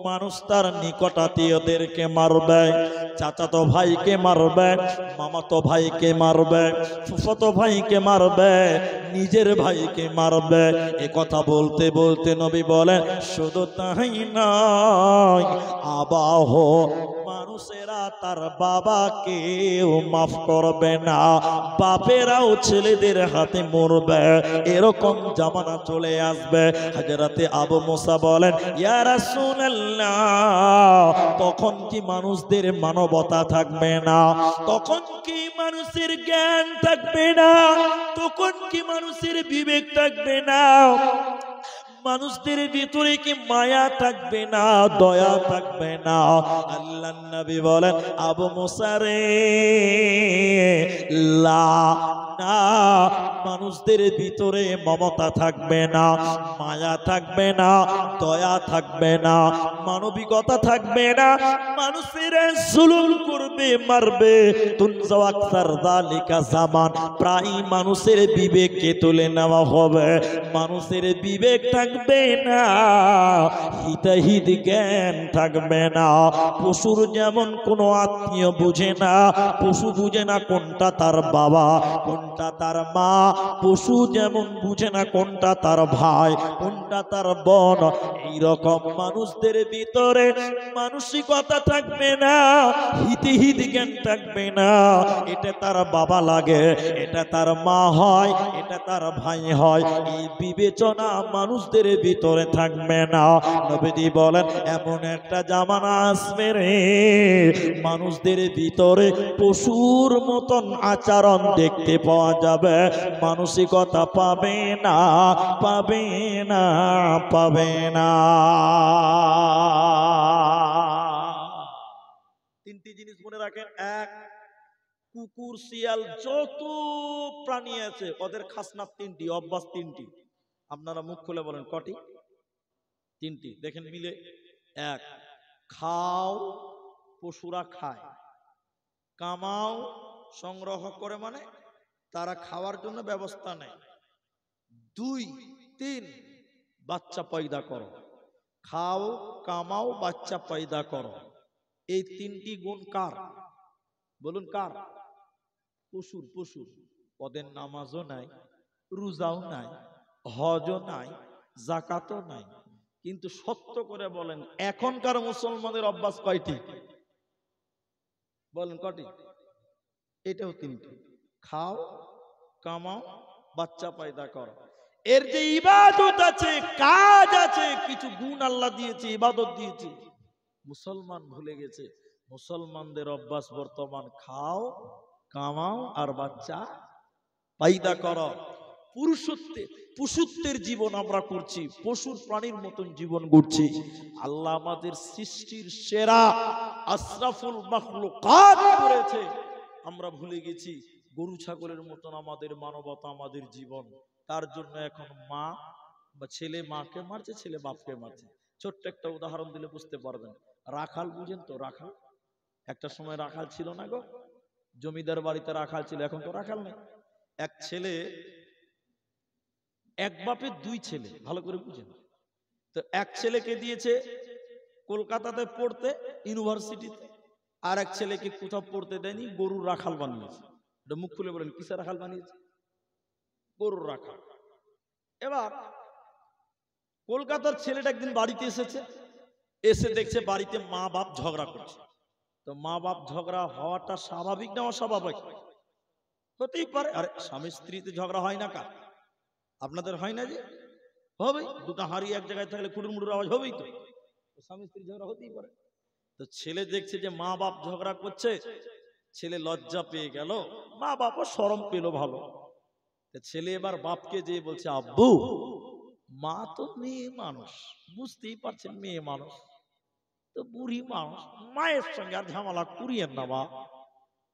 মানুষ তার নিকটাত্মীয়দেরকে মারবে, চাচাতো ভাইকে মারবে, মামাতো ভাইকে মারবে, ফুফাতো ভাইকে মারবে, নিজের ভাইকে মারবে। এ কথা বলতে বলতে নবী বলেন, শুধু তাই নয়, আবাহ, মানুষেরা তার বাবাকেও মাফ করবে না, বাপেরাও ছেলেদের হাতে মরবে। এরকম জামানা চলে আসবে। হযরতে আবু মুসা বলেন, ইয়া রাসূলুল্লাহ, তখন কি মানুষদের মানবতা থাকবে না? তখন কি মানুষের জ্ঞান থাকবে না? তখন কি মানুষের বিবেক থাকবে না? মানুষদের ভিতরে কি মায়া থাকবে না, দয়া থাকবে না? আল্লাহর নবী বলেন, আবু মুসা রে, লা, না, মানুষদের ভিতরে মমতা থাকবে না, মায়া থাকবে না, দয়া থাকবে না, মানবিকতা থাকবে না, মানুষেরা জুলুম করবে, মারবে। তুনজাও আকসার যালিকা জামান, প্রায় মানুষের বিবেককে তুলে নেওয়া হবে, মানুষের বিবেক থাকবে না, হিতাহিত জ্ঞান থাকবে না। পশুর যেমন কোনো আত্মীয় বুঝে না, পশু বুঝে না কোনটা তার বাবা, কোনটা কোনটা তার মা, পশু যেমন বুঝে না কোনটা তার ভাই, কোনটা তার বোন, এইরকম মানুষদের ভিতরে মানসিকতা থাকবে না, হিতে জ্ঞান থাকবে না। এটা তার বাবা লাগে, এটা তার মা হয়, এটা তার ভাই হয়, এই বিবেচনা মানুষদের ভিতরে থাকবে না। নবীজি বলেন এমন একটা জামানা আসবে রে, মানুষদের ভিতরে পশুর মতন আচরণ দেখতে পাওয়া যাবে, মানসিকতা পাবে না, পাবে না, পাবে না। তিনটি জিনিস মনে রাখেন। এক, কুকুর শিয়াল যত প্রাণী আছে ওদের খাসনাত তিনটি, অভ্যাস তিনটি। আপনারা মুখ খুলে বলেন কটি? তিনটি। দেখেন মিলে। এক, খাও, পশুরা খায়। কামাও, সংগ্রহ করে মানে তারা খাওয়ার জন্য ব্যবস্থা নেয়। দুই, তিন, বাচ্চা পয়দা করো। খাও, কামাও, বাচ্চা পয়দা করো। এই তিনটি গুণ কার? বলুন কার? পশুর। পশুর। ওদের নামাজও নাই, রোজাও নাই, হজও নাই, যাকাতও নাই। কিন্তু সত্য করে বলেন এখনকার মুসলমানের অভ্যাস কয়টি? বলেন কটি? এটাও তিনটি। খাও, কামাও, বাচ্চা পয়দা করো। এর যে ইবাদত আছে, কাজ আছে, কিছু গুণ আল্লাহ দিয়েছে, ইবাদত দিয়েছে, মুসলমান ভুলে গেছে। মুসলমানদের অভ্যাস বর্তমান খাও, কামাও আর বাচ্চা পয়দা করো। পশুত্বের জীবন আমরা করছি, পশুর প্রাণীর মতন জীবন করছি। আল্লাহ আমাদের সৃষ্টির সেরা আশরাফুল মাখলুকাত করেছে, আমরা ভুলে গেছি। গরু ছাগলের মতন আমাদের মানবতা, আমাদের জীবন। তার জন্য এখন মা বা ছেলে মাকে মারছে, ছেলে বাপকে মারছে। ছোট্ট একটা উদাহরণ দিলে বুঝতে পারবেন। রাখাল বুঝেন তো? রাখাল একটা সময় রাখাল ছিল না গো, জমিদার বাড়িতে রাখাল ছিল, এখন তো রাখাল নেই। এক ছেলে, এক বাপের দুই ছেলে, ভালো করে বুঝেন তো। এক ছেলেকে দিয়েছে কলকাতাতে পড়তে, ইউনিভার্সিটিতে, আর এক ছেলেকে কোথাও পড়তে দেয়নি, গরুর রাখাল বানিয়েছে। এটা মুখ খুলে বলেন কিসের রাখাল বানিয়েছে? গরুর রাখাল। এবার কলকাতার ছেলেটা একদিন বাড়িতে এসেছে, এসে দেখছে বাড়িতে মা বাপ ঝগড়া করছে। তো মা বাপ ঝগড়া হওয়াটা স্বাভাবিক না অস্বাভাবিক? হতেই পারে। আরে স্বামী স্ত্রীতে ঝগড়া হয় না কার? আপনাদের হয় না? যে হবে। দুটো হাড়ি এক জায়গায় থাকলে কুড়ুর মুড়ুর আওয়াজ হবেই তো। স্বামী স্ত্রী ঝগড়া হতেই পারে। তো ছেলে দেখছে যে মা বাপ ঝগড়া করছে, ছেলে লজ্জা পেয়ে গেল, মা বাপও শরম পেল ভালো। ছেলে এবার বাপকে যেয়ে বলছে, আব্বু, মা তো মেয়ে মানুষ, বুঝতেই পারছেন মেয়ে মানুষ তো, বুড়ি মানুষ, মায়ের সঙ্গে আর ঝামেলা করিয়েন না বা।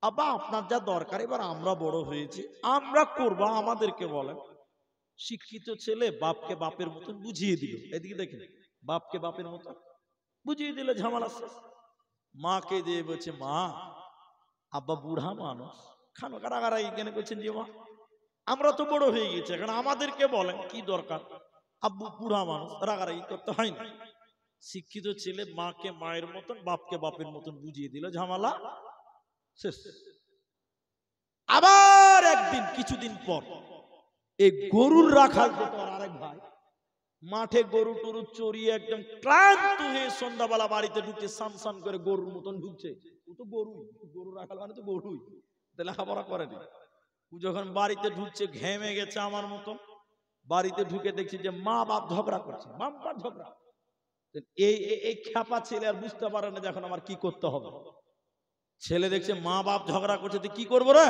আব্বা আপনার যা দরকার, এবার আমরা বড় হয়েছি, আমরা করবো, আমাদেরকে বলেন। শিক্ষিত ছেলে বাপকে বাপের মতন বুঝিয়ে দিল। এদিকে দেখেন, বাপকে বাপের মতন বুঝিয়ে দিল, ঝামেলা শেষ। মাকে দিয়ে বলছে, মা, আব্বা বুড়া মানুষ, খানো কারাগারাই কেন করছেন যে মা, আমরা তো বড় হয়ে গেছি, এখন আমাদেরকে বলেন কি দরকার। আব্বু বুড়া মানুষ, রাগারাগি করতে হয় না। শিক্ষিত ছেলে মাকে মায়ের মতন, বাপকে বাপের মতন বুঝিয়ে দিল, ঝামেলা শেষ। আবার একদিন, কিছুদিন পর, এই গরুর রাখাল যেটা আরেক ভাই, মাঠে গরু টরু চড়িয়ে একদম ক্লান্ত হয়ে সন্ধ্যাবেলা বাড়িতে ঢুকছে, সান সান করে গরুর মতন ঢুকছে। ও তো গরু রাখাল মানে তো গরুই, লেখাপড়া করেনি। ও যখন বাড়িতে ঢুকছে, ঘেমে গেছে আমার মতন, বাড়িতে ঢুকে দেখছি যে মা বাপ ঝগড়া করছে, বাম্পার ঝগড়া। এই খ্যাপা ছেলে আর বুঝতে পারে না যে এখন আমার কি করতে হবে। ছেলে দেখছে মা বাপ ঝগড়া করছে, তো কি করবো রে?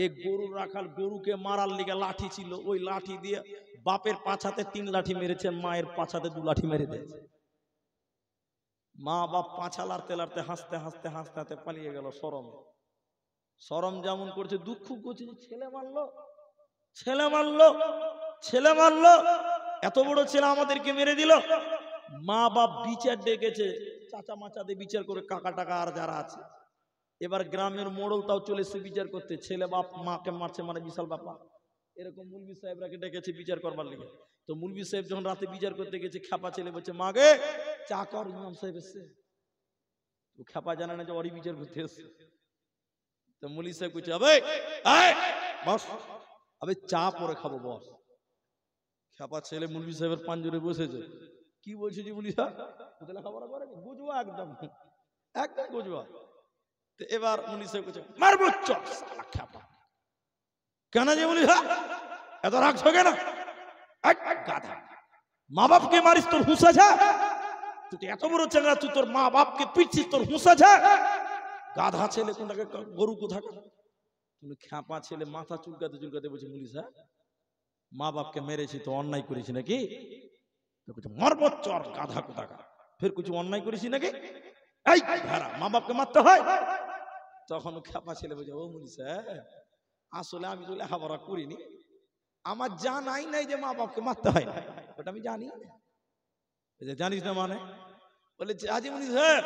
এই গরুর রাখাল গরুকে মারার লিগে লাঠি ছিল, ওই লাঠি দিয়ে বাপের পাছাতে 3 লাঠি মেরেছে, মায়ের পাছাতে 2 লাঠি মেরে দিয়েছে। মা বাপ পাছা লাড়তে লাড়তে, হাসতে হাসতে হাসতে হাসতে পালিয়ে গেল। শরম যেমন করছে, দুঃখ করছে, ছেলে মারলো, ছেলে মারলো, ছেলে মারলো, এত বড় ছেলে আমাদেরকে মেরে দিল। মা বাপ বিচার ডেকেছে, চাচা মাচাদের বিচার করে, কাকা টাকা আর যারা আছে। এবার গ্রামের মোড়লটাও চলে এসে বিচার করতে, ছেলে বাপ মাকে মারছে মানে বিশাল ব্যাপার। এরকম মুলবি সাহেবরাকে ডেকেছে বিচার করবার লিগে। তো মুলবি সাহেব যখন রাতে বিচার করতে গেছে, খ্যাপা ছেলে বলছে, মাগে চা কর, ইমাম সাহেব এসছে। তো খ্যাপা জানে না যে ওরই বিচার করতে এসছে। তো মুলি সাহেব কইছে, আবে বস, আবে চা পরে খাবো, বস। খ্যাপা ছেলে মুলবি সাহেবের পাঞ্জরে বসেছে। কি বলছে যে মুলবি সাহেব হোটেলে খাবার করে বুঝবো, একদম একদম বুঝবো। তো এবার মুলবি সাহেব বলছে মারবো চল শালা খ্যাপা। কেন যে মুলবি সাহেব এত রাখছো কেন? গাধা, মা বাপকে মারিস তোর হুঁশ আছে? তুই এত বড় চেঙ্গা, তুই তোর মা বাপকে পিটছিস, তোর হুঁশ আছে? গাধা ছেলে কোনটাকে, গরু কোথাকার। তুমি খ্যাপা ছেলে মাথা চুলকাতে চুলকাতে বলছে মুলবি সাহেব মা বাপকে মেরেছি তো অন্যায় করেছি নাকি? মারবো চর গাধা কোথাকার। ফের কিছু অন্যায় করেছি নাকি? এই ভেড়া, মা বাপকে মারতে হয়? তখন খ্যাপা ছেলে বলছে ও মুলবি সাহেব আসলে আমি তো লেখাপড়া করিনি, আমার জানাই নাই যে মা বাপকে মারতে হয় না, ওটা আমি জানি না। জানিস না মানে? বলে আজি মুলবি সাহেব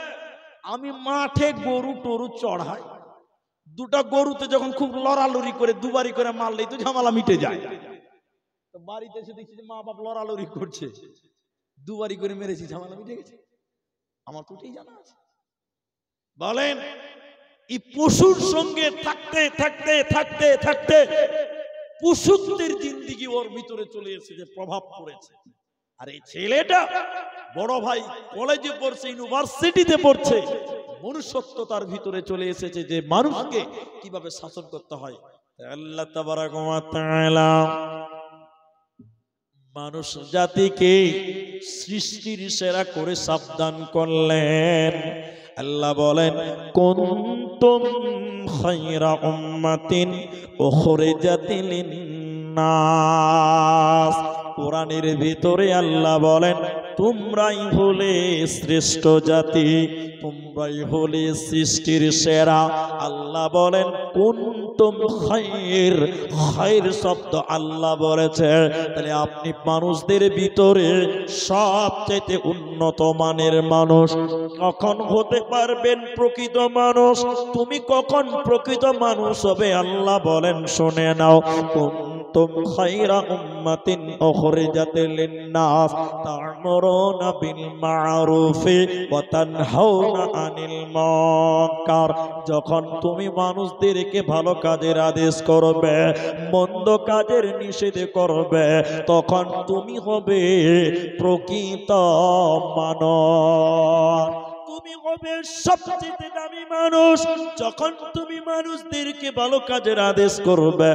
আমি মাঠে গরু টরু চড়াই, দুটা গরুতে যখন খুব লড়ালড়ি করে দুবারি করে মারলেই তো ঝামেলা মিটে যায়। তো বাড়িতে এসে দেখছি যে মা বাপ লড়ালড়ি করছে, দুবারি করে মেরেছি, ঝামেলা মিটে গেছে। আমার তো ওটাই জানা আছে। বলেন এই পশুর সঙ্গে থাকতে থাকতে থাকতে থাকতে পশুত্বের জিন্দিগি ওর ভিতরে চলে এসেছে, প্রভাব পড়েছে। আর এই ছেলেটা বড় ভাই কলেজে পড়ছে, ইউনিভার্সিটিতে পড়ছে, মনুষ্যত্ব তার ভিতরে চলে এসেছে যে মানুষকে কিভাবে শাসন করতে হয়। আল্লাহ তাবারাক ওয়া তাআলা মানুষ জাতিকে সৃষ্টির সেরা করে সাবধান করলেন। আল্লাহ বলেন কুনতুম খায়রা উম্মাতিন উখরিজাত লিন-নাস। কোরআনের ভিতরে আল্লাহ বলেন তোমরাই হলে শ্রেষ্ঠ জাতি, তোমরাই হলে সৃষ্টির সেরা। আল্লাহ বলেন কুনতুম খায়র, খায়র শব্দ আল্লাহ বলেছে। তাহলে আপনি মানুষদের ভিতরে সবচেয়ে উন্নত মানের মানুষ কখন হতে পারবেন? প্রকৃত মানুষ। তুমি কখন প্রকৃত মানুষ হবে? আল্লাহ বলেন শুনে নাও কুনতুম খায়রা উম্মাতিন উখরিজাত লিন-নাস তা'মুরুনা বিল মা'রুফি ওয়া তানহাউনা আনিল মুনকার। যখন তুমি মানুষদেরকে ভালো কাজের আদেশ করবে, মন্দ কাজের নিষেধ করবে, তখন তুমি হবে প্রকৃত মানব। তুমি হবে সবচেয়ে দামি মানুষ যখন তুমি মানুষদেরকে ভালো কাজের আদেশ করবে,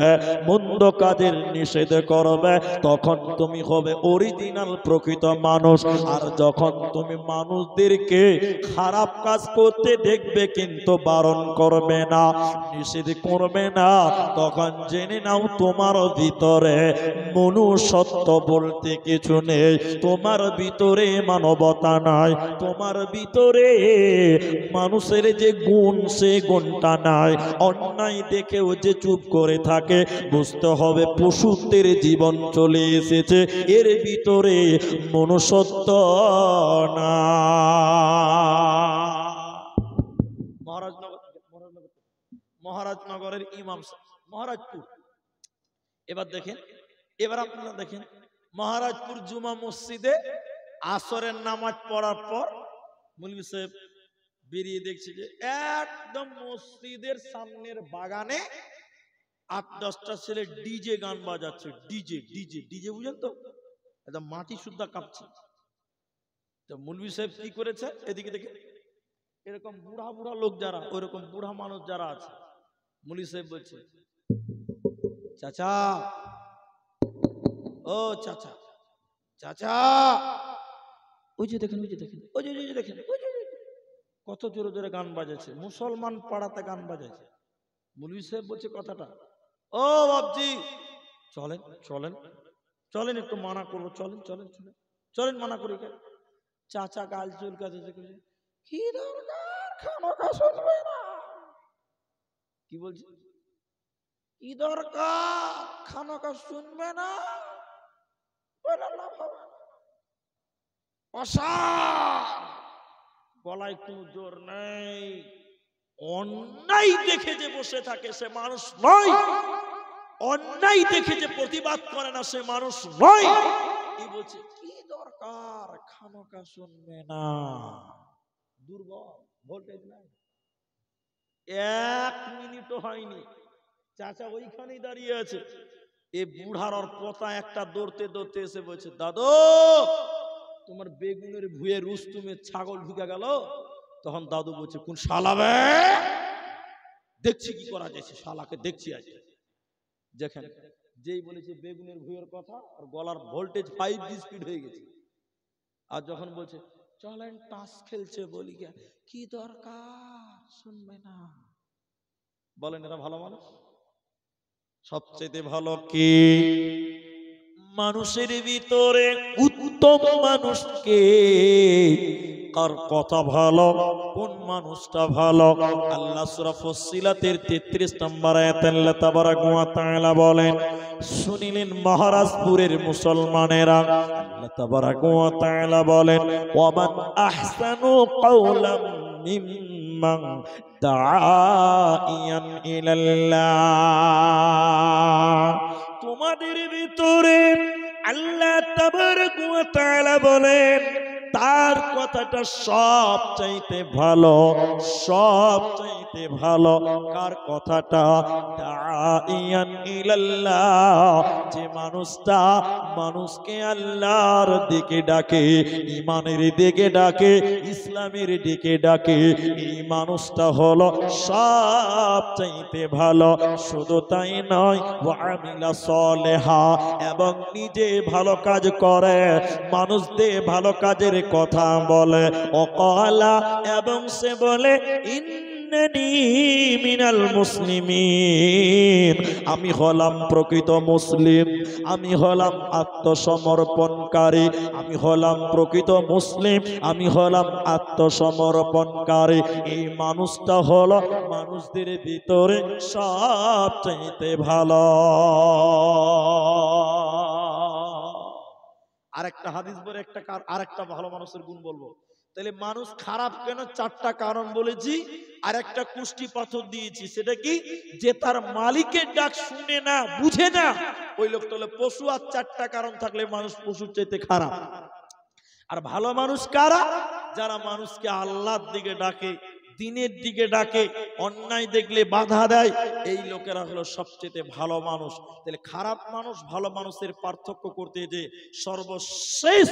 মন্দ কাজের নিষেধ করবে, তখন তুমি হবে অরিজিনাল প্রকৃত মানুষ। আর যখন তুমি মানুষদেরকে খারাপ কাজ করতে দেখবে কিন্তু বারণ করবে না, নিষেধ করবে না, তখন জেনে নাও তোমার ভিতরে মনুষ্যত্ব বলতে কিছু নেই, তোমার ভিতরে মানবতা নাই, তোমার ভিতরে মানুষের যে গুণ সে গুণটা নাই। অন্যায় দেখেও যে চুপ করে থাকে বুঝতে হবে পশুত্বের জীবন চলে এসেছে, এর ভিতরে মনুষ্যত্ব না। মহারাজনগরের ইমাম মহারাজপুর। এবার দেখেন, এবার আপনারা দেখেন মহারাজপুর জুমা মসজিদে আসরের নামাজ পড়ার পর মৌলভী সাহেব বেরিয়ে দেখছে যে একদম মসজিদের সামনের বাগানে 8-10টা ছেলে ডিজে গান বাজাচ্ছে। ডিজে ডিজে ডিজে বুঝেন তো, একদম মাটি সুদ্ধা কাঁপছে। তো মৌলভী সাহেব কি করেছে, এদিকে দেখে এরকম বুড়া বুড়া লোক যারা, ওইরকম বুড়া মানুষ যারা আছে, মৌলভী সাহেব বলছে চাচা, ও চাচা, চাচা, ওই যে দেখেন, ওই যে দেখেন, ওই যে দেখেন, কত জোরে জোরে গান বাজাচ্ছে, মুসলমান পাড়াতে গান বাজাচ্ছে। মৌলভী সাহেব বলছে কথাটা, ও বাবজি চলেন চলেন চলেন, একটু মানা করবো, চলেন চলেন চলেন চলেন, মানা করি। চাচা গাল চুলকাতে কি দরকার, খামোখা শুনবে না। কি বলছে, কি দরকার খামোখা শুনবে না, গলায় কোনো জোর নেই। অন্যায় দেখে যে বসে থাকে সে মানুষ নয়, অন্যায় দেখে যে প্রতিবাদ করে না সে মানুষ নয়। এই বলছে কি দরকার খামোখা শুনবে না, দুর্বল, ভোল্টেজ নাই। 1 মিনিটও হয়নি চাচা ওইখানেই দাঁড়িয়ে আছে। এ বুড়ার ওর পোতা একটা দৌড়তে দৌড়তে এসে বলছে, দাদু তোমার বেগুনের ভুঁয়ে রুস্তুমে ছাগল ঢুকে গেল। তখন দাদু বলছে, কোন শালাবে, দেখছি কি করা যায়, শালাকে দেখছি আজ। দেখেন, যেই বলেছে বেগুনের ভুঁয়ের কথা, আর গলার ভোল্টেজ 5G স্পিড হয়ে গেছে। আর যখন বলছে চলেন টাস খেলছে, বলি কি দরকার, শুনবে না। বলেন এরা ভালো মানুষ? সবচেয়ে ভালো কি? মানুষের ভিতরে উত্তম মানুষকে, কার কথা ভালো, কোন মানুষটা ভালো? আল্লাহ সূরা ফুসসিলাতের 33 নম্বর আয়াতে আল্লাহ তাবারাকা ওয়া তাআলা বলেন, শুনিলেন মহারাজপুরের মুসলমানেরা, আল্লাহ তাবারাকা ওয়া তাআলা বলেন, ওয়ামান আহসানু কাওলাম মিম্মান দাআইয়ান ইলাল্লাহ। তোমাদের ভিতরে আল্লাহ তাবারাকা ওয়া তাআলা বলেন, তার কথাটা সব চাইতে ভালো, সব চাইতে ভালো। কার কথাটা? দাইয়ান ইলাল্লাহ, যে মানুষটা মানুষকে আল্লাহর দিকে ডাকে, ঈমানের দিকে ডাকে, ইসলামের দিকে ডাকে, এই মানুষটা হলো সব চাইতে ভালো। শুধু তাই নয়, ওয়া আমিলা সালেহা, এবং নিজে ভালো কাজ করে, মানুষদের ভালো কাজের কথা বলে। ওয়াকালা, এবং সে বলে, ইন্নানি মিনাল মুসলিমিন, আমি হলাম প্রকৃত মুসলিম, আমি হলাম আত্মসমর্পণকারী, আমি হলাম প্রকৃত মুসলিম, আমি হলাম আত্মসমর্পণকারী। এই মানুষটা হলো মানুষদের ভিতরে সবচেয়ে ভালো। আরেকটা হাদিস বলে আরেকটা ভালো মানুষের গুণ বলবো। তাহলে মানুষ খারাপ কেন? 4টা কারণ বলেছি, আর একটা কুষ্টি পাথর দিয়েছি। সেটা কি? যে তার মালিকের ডাক শুনে না, বুঝে না, ওই লোকটা হলো পশু। আর 4টা কারণ থাকলে মানুষ পশুর চাইতে খারাপ। আর ভালো মানুষ কারা? যারা মানুষকে আল্লাহর দিকে ডাকে, দিনের দিকে ডাকে, অন্যায় দেখলে বাধা দেয়, এই লোকেরা হলো সবচেয়ে ভালো মানুষ। তাহলে খারাপ মানুষ ভালো মানুষের পার্থক্য করতে যে সর্বশেষ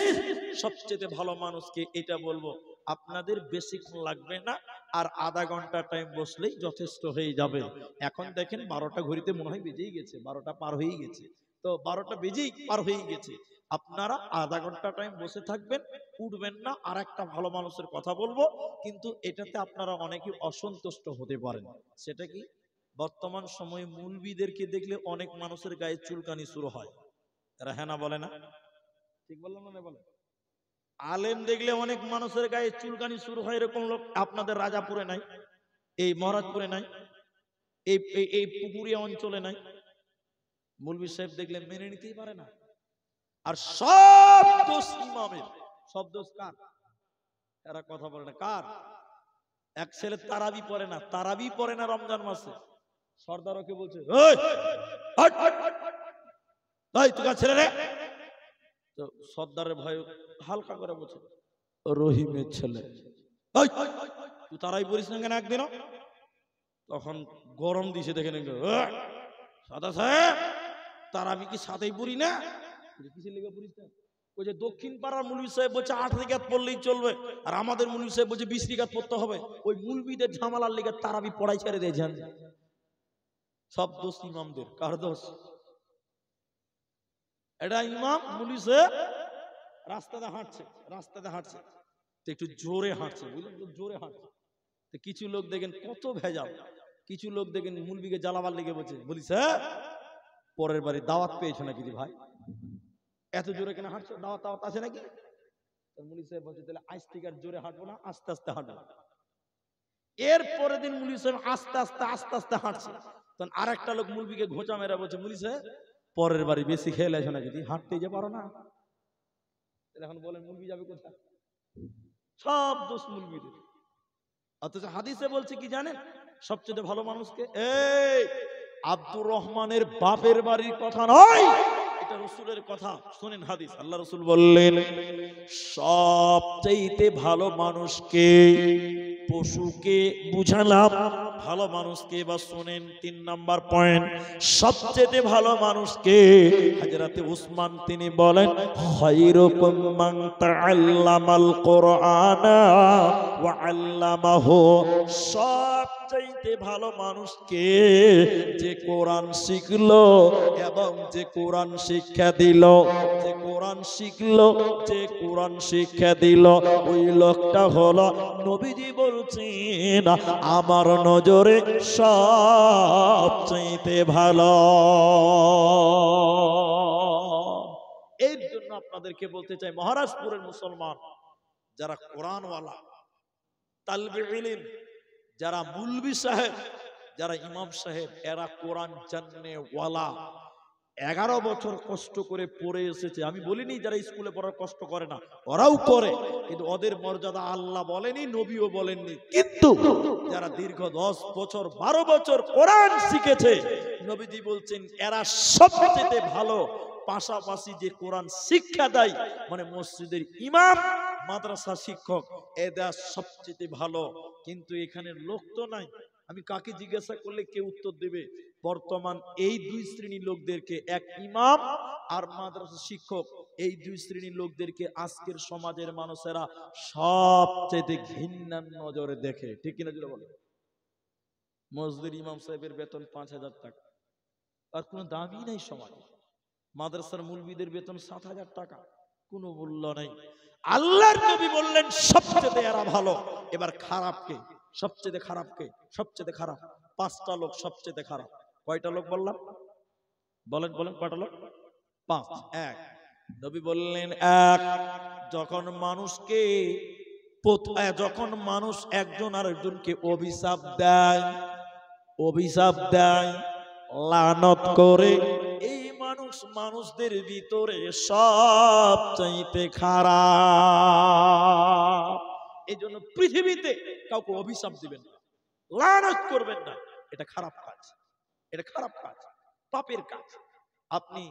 সবচেয়ে ভালো মানুষকে, এটা বলবো। আপনাদের বেশিক্ষণ লাগবে না, আর আধা ঘন্টা টাইম বসলেই যথেষ্ট হয়ে যাবে। এখন দেখেন 12টা ঘড়িতে মনে হয় বেজেই গেছে, 12টা পার হয়ে গেছে। তো 12টা বেজেই পার হয়ে গেছে। আপনারা আধা ঘন্টা টাইম বসে থাকবেন, উঠবেন না। আর একটা ভালো মানুষের কথা বলবো, কিন্তু এটাতে আপনারা অনেকে অসন্তুষ্ট হতে পারেন। সেটা কি? বর্তমান সময়ে মুলবিদেরকে দেখলে অনেক মানুষের গায়ে চুলকানি শুরু হয়। এরা হ্যাঁ না বলে না? ঠিক বললাম না? বলে আলেম দেখলে অনেক মানুষের গায়ে চুলকানি শুরু হয়। এরকম লোক আপনাদের রাজাপুরে নাই, এই মহারাজপুরে নাই, এই পুকুরিয়া অঞ্চলে নাই। মুলবি সাহেব দেখলে মেনে নিতেই পারে না। আর সব দোষ ইমামের। সব দোষ কার? এরা কথা বলে না। কার? এক ছেলে তারাবি পড়ে না, তারাবি পড়ে না রমজান মাসে। সর্দার ওকে বলছে, তুই কার ছেলে রে? তো সর্দারের ভয় হালকা করে বলছে, রহিমের ছেলে। তুই তারাই পড়িস না কেন একদিনও? তখন গরম দিছে, দেখে নেই সাদা সাহেব, তারাবি কি সাথেই পড়ি না? কিসের লেগে পড়িস না? ওই যে দক্ষিণ পাড়ার মুলবি সাহেব বলছে 8 রাকাত পড়লেই চলবে, আর আমাদের মুলবি সাহেব বলছে 20 রাকাত পড়তে হবে। ওই মুলবিদের ঝামেলার লেগে তারাবি পড়াই ছেড়ে দিয়েছেন। সব দোষ ইমামদের। কার দোষ? এটা ইমাম মুলবি সাহেব রাস্তাতে হাঁটছে, তো একটু জোরে হাঁটছে, বুঝলেন, জোরে হাঁটছে। তো কিছু লোক দেখেন কত ভেজাল, কিছু লোক দেখেন মুলবিকে জ্বালাবার লেগে বলছে, বলিস হ্যাঁ পরের বাড়ি দাওয়াত পেয়েছো নাকি ভাই, এত জোরে কেন হাঁটছো, দাওয়াত আছে নাকি? মুলি সাহেব বলছে, তাহলে আজ থেকে আর জোরে হাঁটবো না, আস্তে আস্তে হাঁটবো। এর পরের দিন মুলি সাহেব আস্তে আস্তে হাঁটছে। তখন আর একটা লোক মুলবিকে ঘোচা মেরা বলছে, মুলি সাহেব পরের বাড়ি বেশি খেয়ে লেছো নাকি, হাঁটতে যে পারো না। এখন বলেন মুলবি যাবে কোথায়? সব দোষ মুলবিদের। অথচ হাদিসে বলছে কি জানেন? সবচেয়ে ভালো মানুষকে, এই আব্দুর রহমানের বাপের বাড়ির কথা নয়, এটা রাসূলের কথা। শুনেন হাদিস, আল্লাহ রাসূল বললেন, সবচেয়ে ভালো মানুষকে পশুকে বুঝালাম, ভালো মানুষকে এবার শোনেন 3 নাম্বার পয়েন্ট। সবচেয়ে ভালো মানুষকে হযরতে উসমান তিনি বলেন, খায়রুকুম মান তাআল্লামাল কুরআনা ওয়া আল্লামাহু। সবচেয়ে ভালো মানুষকে যে কোরআন শিখলো এবং যে কোরআন শিক্ষা দিল, যে কোরআন শিখলো, যে কোরআন শিক্ষা দিল, ওই লোকটা হলো নবীজি বলছেন আমার নজরে সবচেয়ে ভালো। এর জন্য আপনাদেরকে বলতে চাই, মহারাজপুরের মুসলমান যারা কোরআনওয়ালা, তালবে ইলম, যারা মুলবি সাহেব, যারা ইমাম সাহেব, এরা কোরআন জাননেওয়ালা। 11 বছর কষ্ট করে পড়ে এসেছে। আমি বলিনি যারা স্কুলে পড়ার কষ্ট করে না, ওরাও করে, কিন্তু ওদের মর্যাদা আল্লাহ বলেনি, নবীও বলেননি। কিন্তু যারা দীর্ঘ 10 বছর 12 বছর কোরআন শিখেছে, নবীজি বলছেন এরা সবচেয়ে ভালো। পাশাপাশি যে কোরআন শিক্ষা দেয়, মানে মসজিদের ইমাম, মাদ্রাসা শিক্ষক, এরা সবচেয়ে ভালো। কিন্তু এখানে লোক তো নাই। আমি কাকে জিজ্ঞাসা করলে কে উত্তর দেবে? বর্তমান এই 2 শ্রেণীর লোকদেরকে, এক ইমাম আর মাদ্রাসা শিক্ষক, এই 2 শ্রেণীর লোকদেরকে আজকের সমাজের মানুষেরা সবচেয়ে ঘৃণার নজরে দেখে। ঠিক কিনা জোরে বলে? মসজিদের ইমাম সাহেবের বেতন 5000 টাকা, আর কোনো দামই নাই সমাজে। মাদ্রাসার মুলবিদের বেতন 7000 টাকা, কোনো মূল্য নাই। আল্লাহর নবী বললেন সবচেয়ে এরা ভালো। এবার খারাপকে, সবচেয়ে খারাপকে, সবচেয়ে খারাপ 5টা লোক সবচেয়ে খারাপ। কয়টা লোক বললাম? বলেন বলেন, কয়টা লোক? 5। 1, নবী বললেন 1, যখন মানুষ একজন আরেকজনকে অভিশাপ দেয়, লানত করে, এই মানুষদের ভিতরে সবচাইতে খারাপ। এই জন্য পৃথিবীতে কাউকে অভিশাপ দিবেন না, লানত করবেন না। এটা খারাপ কাজ, এটা খারাপ কাজ, পাপের কাজ। আপনি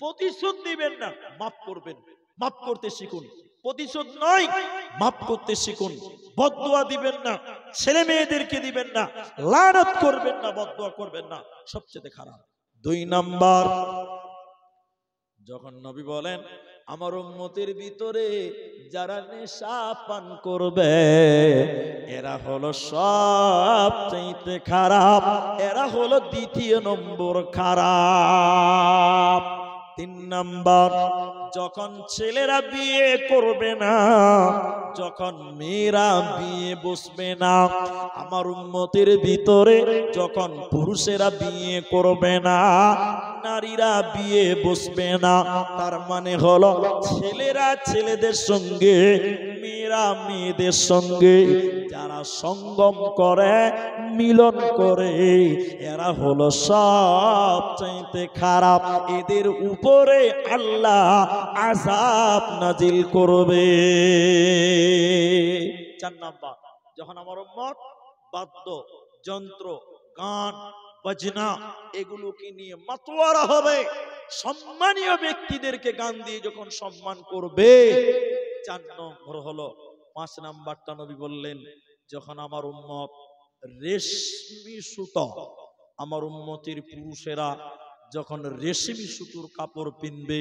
প্রতিশোধ দিবেন না, মাফ করবেন, মাফ করতে শিখুন। প্রতিশোধ নয়, মাফ করতে শিখুন। বদদুয়া দিবেন না, ছেলে মেয়েদেরকে দিবেন না, লানত করবেন না, বদদুয়া করবেন না, সবচেয়ে খারাপ। 2 নাম্বার, যখন নবী বলেন আমার উম্মতের ভিতরে যারা নেশা পান করবে এরা হলো সবচেয়ে খারাপ, এরা হলো 2 নম্বর খারাপ। 3 নাম্বার, যখন ছেলেরা বিয়ে করবে না, যখন মেয়েরা বিয়ে বসবে না, আমার উম্মতের ভিতরে যখন পুরুষেরা বিয়ে করবে না, নারীরা বিয়ে বসবে না, তার মানে হলো ছেলেরা ছেলেদের সঙ্গে, মেয়েরা মেয়েদের সঙ্গে যারা সঙ্গম করে, মিলন করে, এরা হলো সবচেয়ে খারাপ। এদের উপরে আল্লাহ আযাব নাজিল করবে। 4 নাম্বার, যখন আমার উম্মত বাদ্য যন্ত্র, গান বাজনা এগুলোকে নিয়ে মাতোয়ারা হবে, সম্মানীয় ব্যক্তিদেরকে গান দিয়ে যখন সম্মান করবে। 4 নম্বর হলো, 5 নাম্বারটা নবী বললেন যখন আমার উম্মত রেশমি সুতো, আমার উম্মতের পুরুষেরা যখন রেশমি সুতোর কাপড় পিনবে,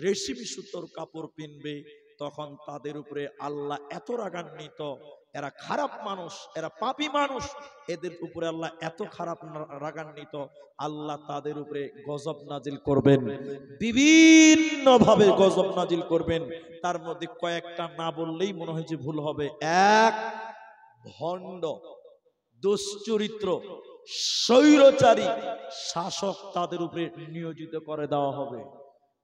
রেশমি সুতোর কাপড় পিনবে, তখন তাদের উপরে আল্লাহ এত রাগান্বিত, এরা খারাপ মানুষ, এরা পাপী মানুষ, এদের উপরে আল্লাহ এত খারাপ রাগান্বিত, আল্লাহ তাদের উপরে গজব নাজিল করবেন, বিভিন্ন ভাবে গজব নাজিল করবেন। তার মধ্যে কয়েকটা না বললেই মনে হয় যে ভুল হবে। 1, ভণ্ড, দুশ্চরিত্র, স্বৈরচারী শাসক তাদের উপরে নিয়োজিত করে দেওয়া হবে।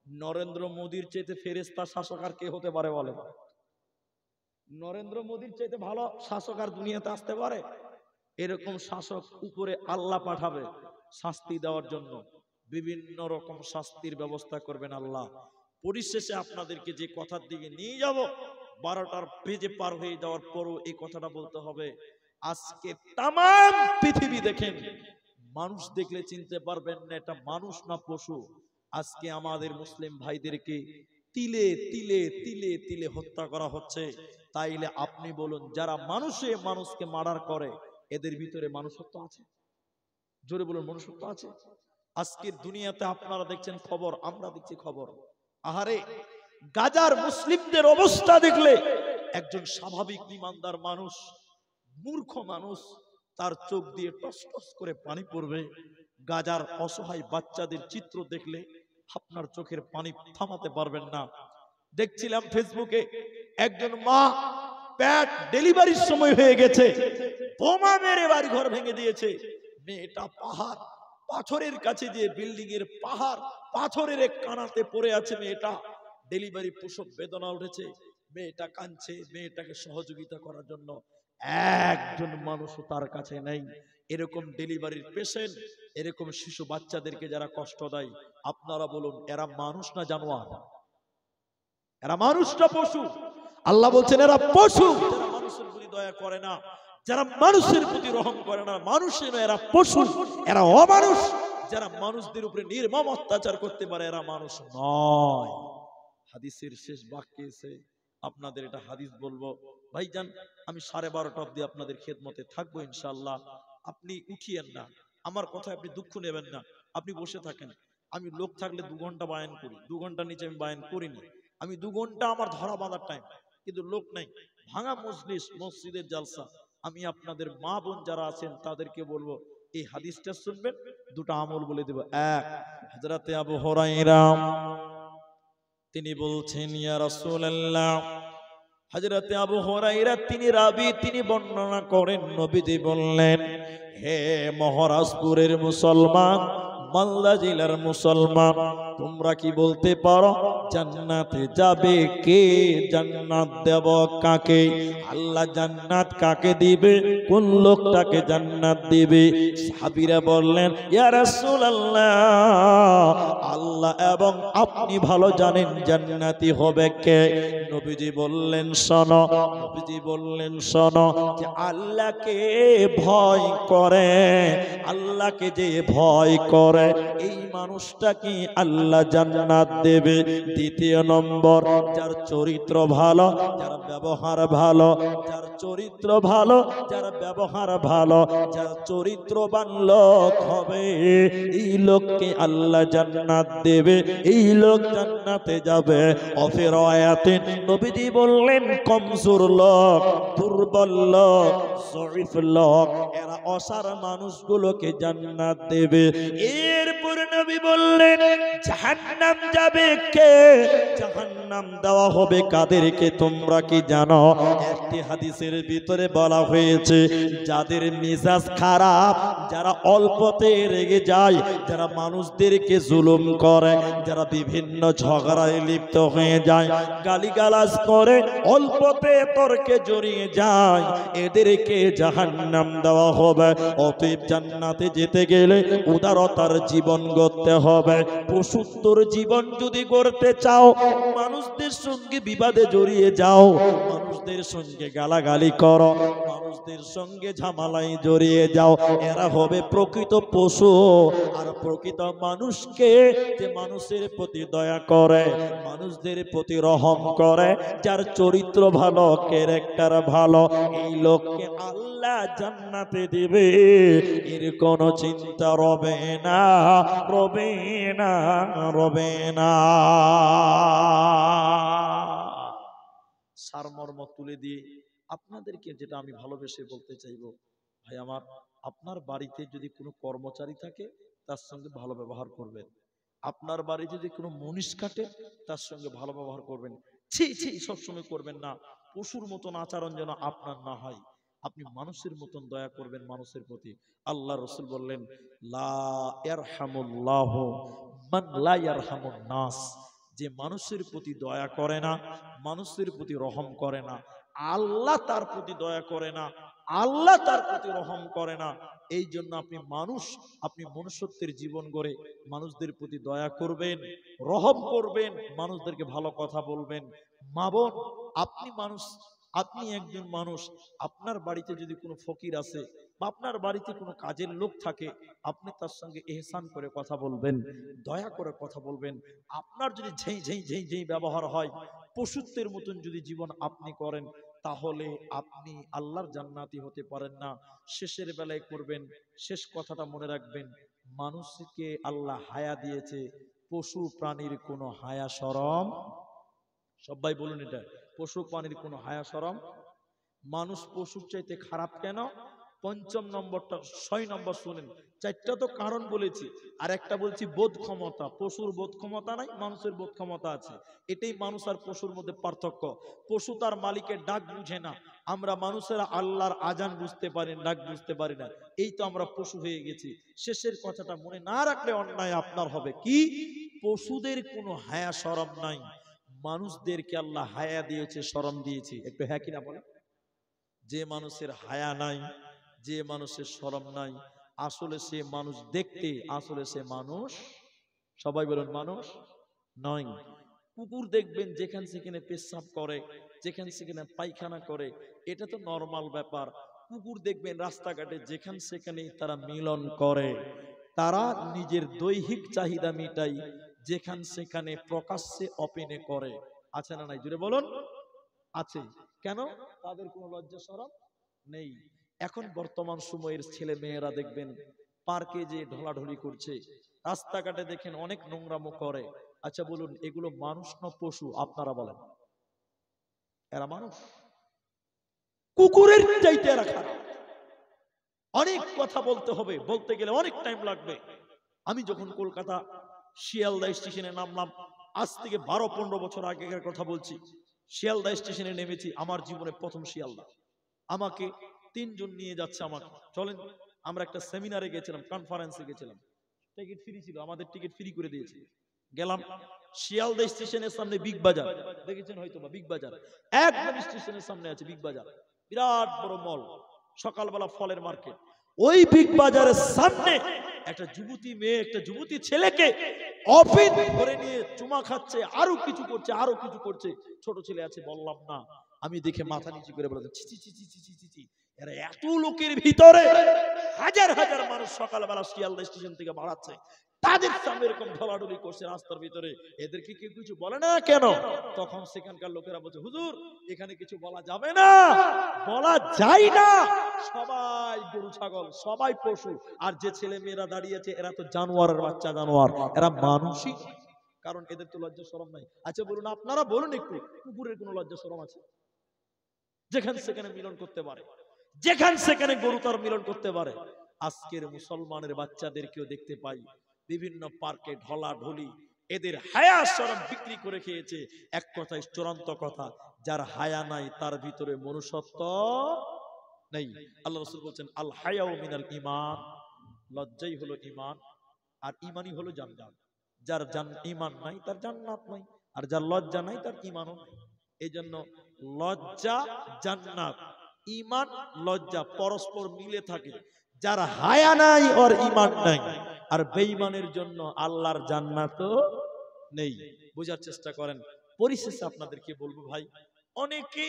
নরেন্দ্র মোদীর চাইতে ফেরেশতা শাসক আর কে হতে পারে বলে? নরেন্দ্র মোদীর চাইতে ভালো শাসক আর দুনিয়াতে আসতে পারে? এরকম শাসক উপরে আল্লাহ পাঠাবে শাস্তি দেওয়ার জন্য, বিভিন্ন রকম শাস্তির ব্যবস্থা করবেন আল্লাহ। পরিশেষে আপনাদেরকে যে কথার দিকে নিয়ে যাব, 12টার পেজে পার হয়ে যাওয়ার পরও এই কথাটা বলতে হবে। আজকে তাম পৃথিবী দেখেন, মানুষ দেখলে চিনতে পারবেন না এটা মানুষ না পশু। আজকে আমাদের মুসলিম ভাইদেরকে তিলে তিলে তিলে তিলে হত্যা করা হচ্ছে। তাইলে আপনি বলুন, যারা মানুষে মানুষকে মার্ডার করে এদের ভিতরে মনুষ্যত্ব আছে? জোরে বলুন, মনুষ্যত্ব আছে? আজকের দুনিয়াতে আপনারা দেখছেন খবর, আমরা দেখছি খবর। আহারে, গাজার মুসলিমদের অবস্থা দেখলে একজন স্বাভাবিক ইমানদার মানুষ, মূর্খ মানুষ, তার চোখ দিয়ে টস টস করে পানি পড়বে। গাজার অসহায় বাচ্চাদের চিত্র দেখলে আপনার চোখের পানি থামাতে পারবেন না। দেখছিলাম ফেসবুকে, একজন মা প্যাট ডেলিভারির সময় হয়ে গেছে, বোমা মেরে বাড়ি ঘর ভেঙে দিয়েছে। মেয়েটা পাহাড় পাথরের কাছে, যে বিল্ডিং এর পাহাড় পাথরের এক কানাতে পড়ে আছে মেয়েটা। ডেলিভারি প্রসব বেদনা উঠেছে, মেয়েটা কাঁদছে। মেয়েটাকে সহযোগিতা করার জন্য একজন মানুষও তার কাছে নেই। এরকম ডেলিভারির পেশেন্ট, এরকম শিশু বাচ্চাদেরকে যারা কষ্ট দেয়, আপনারা বলুন এরা মানুষ না জানোয়ার? এরা মানুষ না পশু? আল্লাহ বলছেন এরা পশু। যারা মানুষের প্রতি দয়া করে না, যারা মানুষের প্রতি রহম করে না, মানুষের নয়, এরা পশু, এরা অমানুষ। যারা মানুষদের উপরে নির্মম অত্যাচার করতে পারে এরা মানুষ নয়। হাদিসের শেষ বাক্যে এসে আপনাদের এটা হাদিস বলবো ভাইজান। আমি 12:30 অবধি আপনাদের খেদমতে থাকবো ইনশাআল্লাহ। আপনি উঠিয়েন না, আমার কথায় আপনি দুঃখ নেবেন না, আপনি বসে থাকেন। আমি লোক থাকলে 2 ঘন্টা বায়ান করি, 2 ঘন্টার নিচে আমি বায়ান করিনি। আমি 2 ঘন্টা আমার ধরা বাঁধার টাইম, কিন্তু লোক নাই, ভাঙা মজলিস, মসজিদের জালসা। আমি আপনাদের মা বোন যারা আছেন তাদেরকে বলবো এই হাদিসটা শুনবেন, 2টা আমল বলে দেব। এক, হযরতে আবু হুরায়রা তিনি বলছেন, ইয়া রাসূলুল্লাহ, হযরতে আবু হুরায়রা তিনি রাবী, তিনি বর্ণনা করেন, নবীজি বললেন, হে মহারাজপুরের মুসলমান, মালদা জেলার মুসলমান, তোমরা কি বলতে পারো জান্নাতে যাবে কে? জান্নাত দেব কাকে? আল্লাহ জান্নাত কাকে দিবে? কোন লোকটাকে জান্নাত দিবে? সাহাবীরা বললেন, ইয়া রাসূলুল্লাহ, আল্লাহ এবং আপনি ভালো জানেন জান্নাতি হবে কে। নবীজি বললেন শোনো, নবীজি বললেন শোনো, যে আল্লাহকে ভয় করে, আল্লাহকে যে ভয় করে এই মানুষটাকে আল্লাহ জান্নাত দেবে। দ্বিতীয় নম্বর, যার চরিত্র ভালো, যার ব্যবহার ভালো, যার চরিত্র ভালো, যার ব্যবহার ভালো, যার চরিত্রবান লোক হবে এই লোককে আল্লাহ জান্নাত দেবে, এই লোক জান্নাতে যাবে। অফির আয়াতে নবীজি বললেন, কমজোর লোক, দুর্বল লোক, জয়ীফ লোক, এরা অসার মানুষগুলোকে জান্নাত দেবে। এরপর নবী বললেন, জাহান্নাম যাবে কে? জাহান্নাম দেওয়া হবে কাদেরকে তোমরা কি জানো? একটি হাদিসের ভিতরে বলা হয়েছে, যাদের মেজাজ খারাপ, যারা অল্পতে রেগে যায়, যারা মানুষদেরকে জুলুম করে, যারা বিভিন্ন ঝগড়ায় লিপ্ত হয়ে যায়, গালিগালাজ করে, অল্পতে তর্কে জড়িয়ে যায়, এদেরকে জাহান্নাম দেওয়া হবে। অতএব জান্নাতে যেতে গেলে উদারতার জীবন গড়তে হবে। পশুত্বর জীবন যদি গড়তে চাও, মানুষদের সঙ্গে বিবাদে জড়িয়ে যাও, মানুষদের সঙ্গে গালাগালি করো, মানুষদের সঙ্গে ঝামেলায় জড়িয়ে যাও, এরা হবে প্রকৃত পশু। আর প্রকৃত মানুষকে, যে মানুষের প্রতি দয়া করে, মানুষদের প্রতি রহম করে, যার চরিত্র ভালো, ক্যারেক্টার ভালো, এই লোককে আল্লাহ জান্নাতে দিবে। এর কোনো চিন্তা রবে না, রবে না, রবে না। সারমর্ম তুলে দিয়ে আপনাদেরকে যেটা আমি ভালোবেসে বলতে চাইবো, ভাই আমার, আপনার বাড়িতে যদি কোনো কর্মচারী থাকে তার সঙ্গে ভালো ব্যবহার করবেন। আপনার বাড়িতে যদি কোনো মুনিশ কাটে তার সঙ্গে ভালো ব্যবহার করবেন। ছি ছি সবসময় করবেন না। পশুর মতন আচরণ যেন আপনার না হয়। আপনি মানুষের মতন দয়া করবেন মানুষের প্রতি। আল্লাহ রসুল বললেন, লা ইয়ারহামুল্লাহু মান লা ইয়ারহামুন নাস, যে মানুষের প্রতি দয়া করে না, মানুষের প্রতি রহম করে না, আল্লাহ তার প্রতি দয়া করে না, আল্লাহ তার প্রতি রহম করে না। এই জন্য আপনি মানুষ, আপনি মনুষ্যত্বের জীবন গড়ে মানুষদের প্রতি দয়া করবেন, রহম করবেন, মানুষদেরকে ভালো কথা বলবেন। মা বোন, আপনি মানুষ, আপনি একজন মানুষ, আপনার বাড়িতে যদি কোনো ফকির আসে, বা আপনার বাড়িতে কোনো কাজের লোক থাকে, আপনি তার সঙ্গে এহসান করে কথা বলবেন, দয়া করে কথা বলবেন। আপনার যদি ঝেই ঝেই ঝেই ঝেই ব্যবহার হয়, পশুত্বের মতন যদি জীবন আপনি করেন, তাহলে আপনি আল্লাহর জান্নাতি হতে পারেন না। শেষের বেলায় করবেন, শেষ কথাটা মনে রাখবেন, মানুষকে আল্লাহ হায়া দিয়েছে, পশু প্রাণীর কোনো হায়া শরম, সবাই বলুন এটা, পশু প্রাণীর কোনো হায়া শরম। মানুষ পশুর চাইতে খারাপ কেন? পঞ্চম নম্বরটা, 6 নম্বর শুনেন। চারটা তো কারণ বলেছি, আর একটা বলছি বোধ ক্ষমতা। পশুর বোধ ক্ষমতা নাই, মানুষের বোধ ক্ষমতা আছে। এটাই মানুষ আর পশুর মধ্যে পার্থক্য। পশু তার মালিকের ডাক বুঝে না, আমরা মানুষেরা আল্লাহর আজান বুঝতে পারি, ডাক বুঝতে পারি না। এই তো আমরা পশু হয়ে গেছি। শেষের কথাটা মনে না রাখলে অন্যায় আপনার হবে। কি? পশুদের কোনো হায়া শরম নাই, মানুষদেরকে আল্লাহ হায়া দিয়েছে, শরম দিয়েছে। একটু হ্যাঁ কিনা বলেন। যে মানুষের হায়া নাই, যে মানুষের শরম নাই, আসলে সে মানুষ দেখতে, আসলে সে মানুষ, সবাই বলুন, মানুষ নয়। কুকুর দেখবেন যেখানে সেখানে পেশাব করে, যেখানে সেখানে পায়খানা করে, এটা তো নরমাল ব্যাপার। কুকুর দেখবেন রাস্তাঘাটে যেখানে সেখানে তারা মিলন করে, তারা নিজের দৈহিক চাহিদা মিটাই যেখান সেখানে প্রকাশ্যে ওপেনে করে। আছে না নাই? জুড়ে বলুন, আছে। কেন? তাদের কোনো লজ্জা শরম নেই। এখন বর্তমান সময়ের ছেলে মেয়েরা দেখবেন পার্কে যে ঢলাঢলি করছে, রাস্তাঘাটে দেখেন অনেক নোংরামো করে। আচ্ছা বলুন, এগুলো মানুষ না পশু? আপনারা বলেন। এরা মানুষ? কুকুরের চাইতে এরা খারাপ। অনেক কথা বলতে হবে, বলতে গেলে অনেক টাইম লাগবে। আমি যখন কলকাতা শিয়ালদা স্টেশনে নামলাম, আজ থেকে 12-15 বছর আগেকার কথা বলছি, শিয়ালদা স্টেশনে নেমেছি, আমার জীবনে প্রথম শিয়ালদা। আমাকে 3 জন নিয়ে যাচ্ছে, আমাকে চলেন, আমরা একটা সেমিনারে গেছিলাম, কনফারেন্সে গেছিলাম, টিকিট ফ্রি ছিল, আমাদের টিকিট ফ্রি করে দিয়েছে। গেলাম শিয়ালদা স্টেশনের সামনে বিগ বাজার, দেখেছেন হয়তো বা, বিগ বাজার একদম স্টেশনের সামনে আছে বিগ বাজার, বিরাট বড় মল, সকালবেলা ফলের মার্কেট। ওই বিগ বাজারের সামনে একটা যুবতী মেয়ে একটা যুবতী ছেলেকে অফিস ধরে নিয়ে চুমা খাচ্ছে, আরো কিছু করছে, আরো কিছু করছে। ছোট ছেলে আছে, বললাম না, আমি দেখে মাথা নিচু করে বললাম, ছি ছি ছি ছি ছি ছি ছি ছি, এরা এত লোকের ভিতরে হাজার হাজার মানুষ সকালবেলা শিয়ালদা স্টেশন থেকে বাড়াচ্ছে, তাদের সামনে এরকম ঢলাঢলি করছে রাস্তার ভিতরে, এদেরকে কেউ কিছু বলে না কেন? তখন সেখানকার লোকেরা বলছে, হুজুর এখানে কিছু বলা যাবে না, বলা যায় না, সবাই গরু ছাগল, সবাই পশু, আর যে ছেলে মেয়েরা দাঁড়িয়েছে এরা তো জানোয়ারের বাচ্চা, জানোয়ার, এরা মানুষই, কারণ এদের তো লজ্জা শরম নাই। আচ্ছা বলুন, আপনারা বলুন একটু, কুকুরের কোনো লজ্জা শরম আছে? যেখানে সেখানে মিলন করতে পারে, যেখানে সেখানে গরু তার মিলন করতে পারে। আজকের মুসলমানের বাচ্চাদেরকেও দেখতে পাই বিভিন্ন পার্কে ঢলাঢলি, এদের হায়া শরম বিক্রি করে খেয়েছে। এক কথায় চূড়ান্ত কথা, যার হায়া নাই তার ভিতরে মনুষ্যত্ব নেই। আল্লাহ রাসূল বলছেন, আল হায়াউ মিনাল ঈমান, লজ্জাই হলো ঈমান, আর ঈমানই হলো জান্নাত। যার ঈমান নাই তার জান্নাত নাই, আর যার লজ্জা নাই তার ঈমানও নাই। এইজন্য লজ্জা জান্নাত, ঈমান লজ্জা পরস্পর মিলে থাকে। যার হায়া নাই ওর ঈমান নাই, আর বেঈমানের জন্য আল্লাহর জান্নাতও নেই। বোঝার চেষ্টা করেন। পরিশেষে আপনাদেরকে বলবো ভাই, অনেকে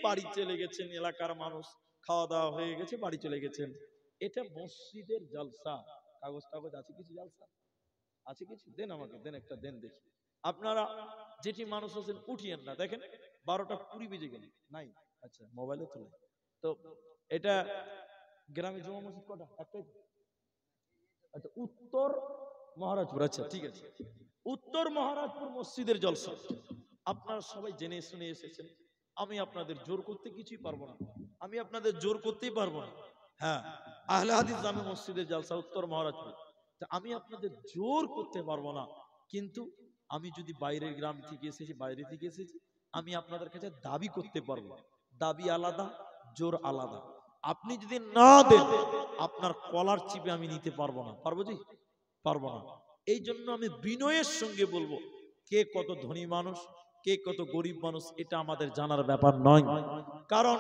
বাড়ি চলে গেছেন, এলাকার মানুষ খাওয়া দাওয়া হয়ে গেছে, বাড়ি চলে গেছেন। এটা মসজিদের জলসা। কাগজ টাগজ আছে কিছু? জলসা আছে কিছু? দেন আমাকে, দেন একটা, দেন দেখি। আপনারা যেটি মানুষ আছেন উঠিয়েন না, দেখেন 12টা 20 বেজে গেল, নাই। আচ্ছা মোবাইলে তোলে তো। এটা গ্রামে জমা মসজিদ কটা? একটাই। আচ্ছা, উত্তর মহারাজপুর, আচ্ছা ঠিক আছে, উত্তর মহারাজপুর মসজিদের জলসা। আপনারা সবাই জেনে শুনে এসেছেন, আমি আপনাদের জোর করতে কিছুই পারবো না, আমি আপনাদের জোর করতেই পারবো না। হ্যাঁ, আহলে হাদিস জামে মসজিদের জলসা উত্তর মহারাজপুর, আমি আপনাদের জোর করতে পারবো না। কিন্তু আমি যদি বাইরের গ্রাম থেকে এসেছি, বাইরে থেকে এসেছি, আমি আপনাদের কাছে দাবি করতে পারবো। দাবি আলাদা, জোর আলাদা। আপনি যদি না দেন, আপনার কলার চিপে আমি নিতে পারবো না। পারবো জি? পারবো না। এই জন্য আমি বিনয়ের সঙ্গে বলবো, কে কত ধনী মানুষ, কে কত গরিব মানুষ, এটা আমাদের জানার ব্যাপার নয়। কারণ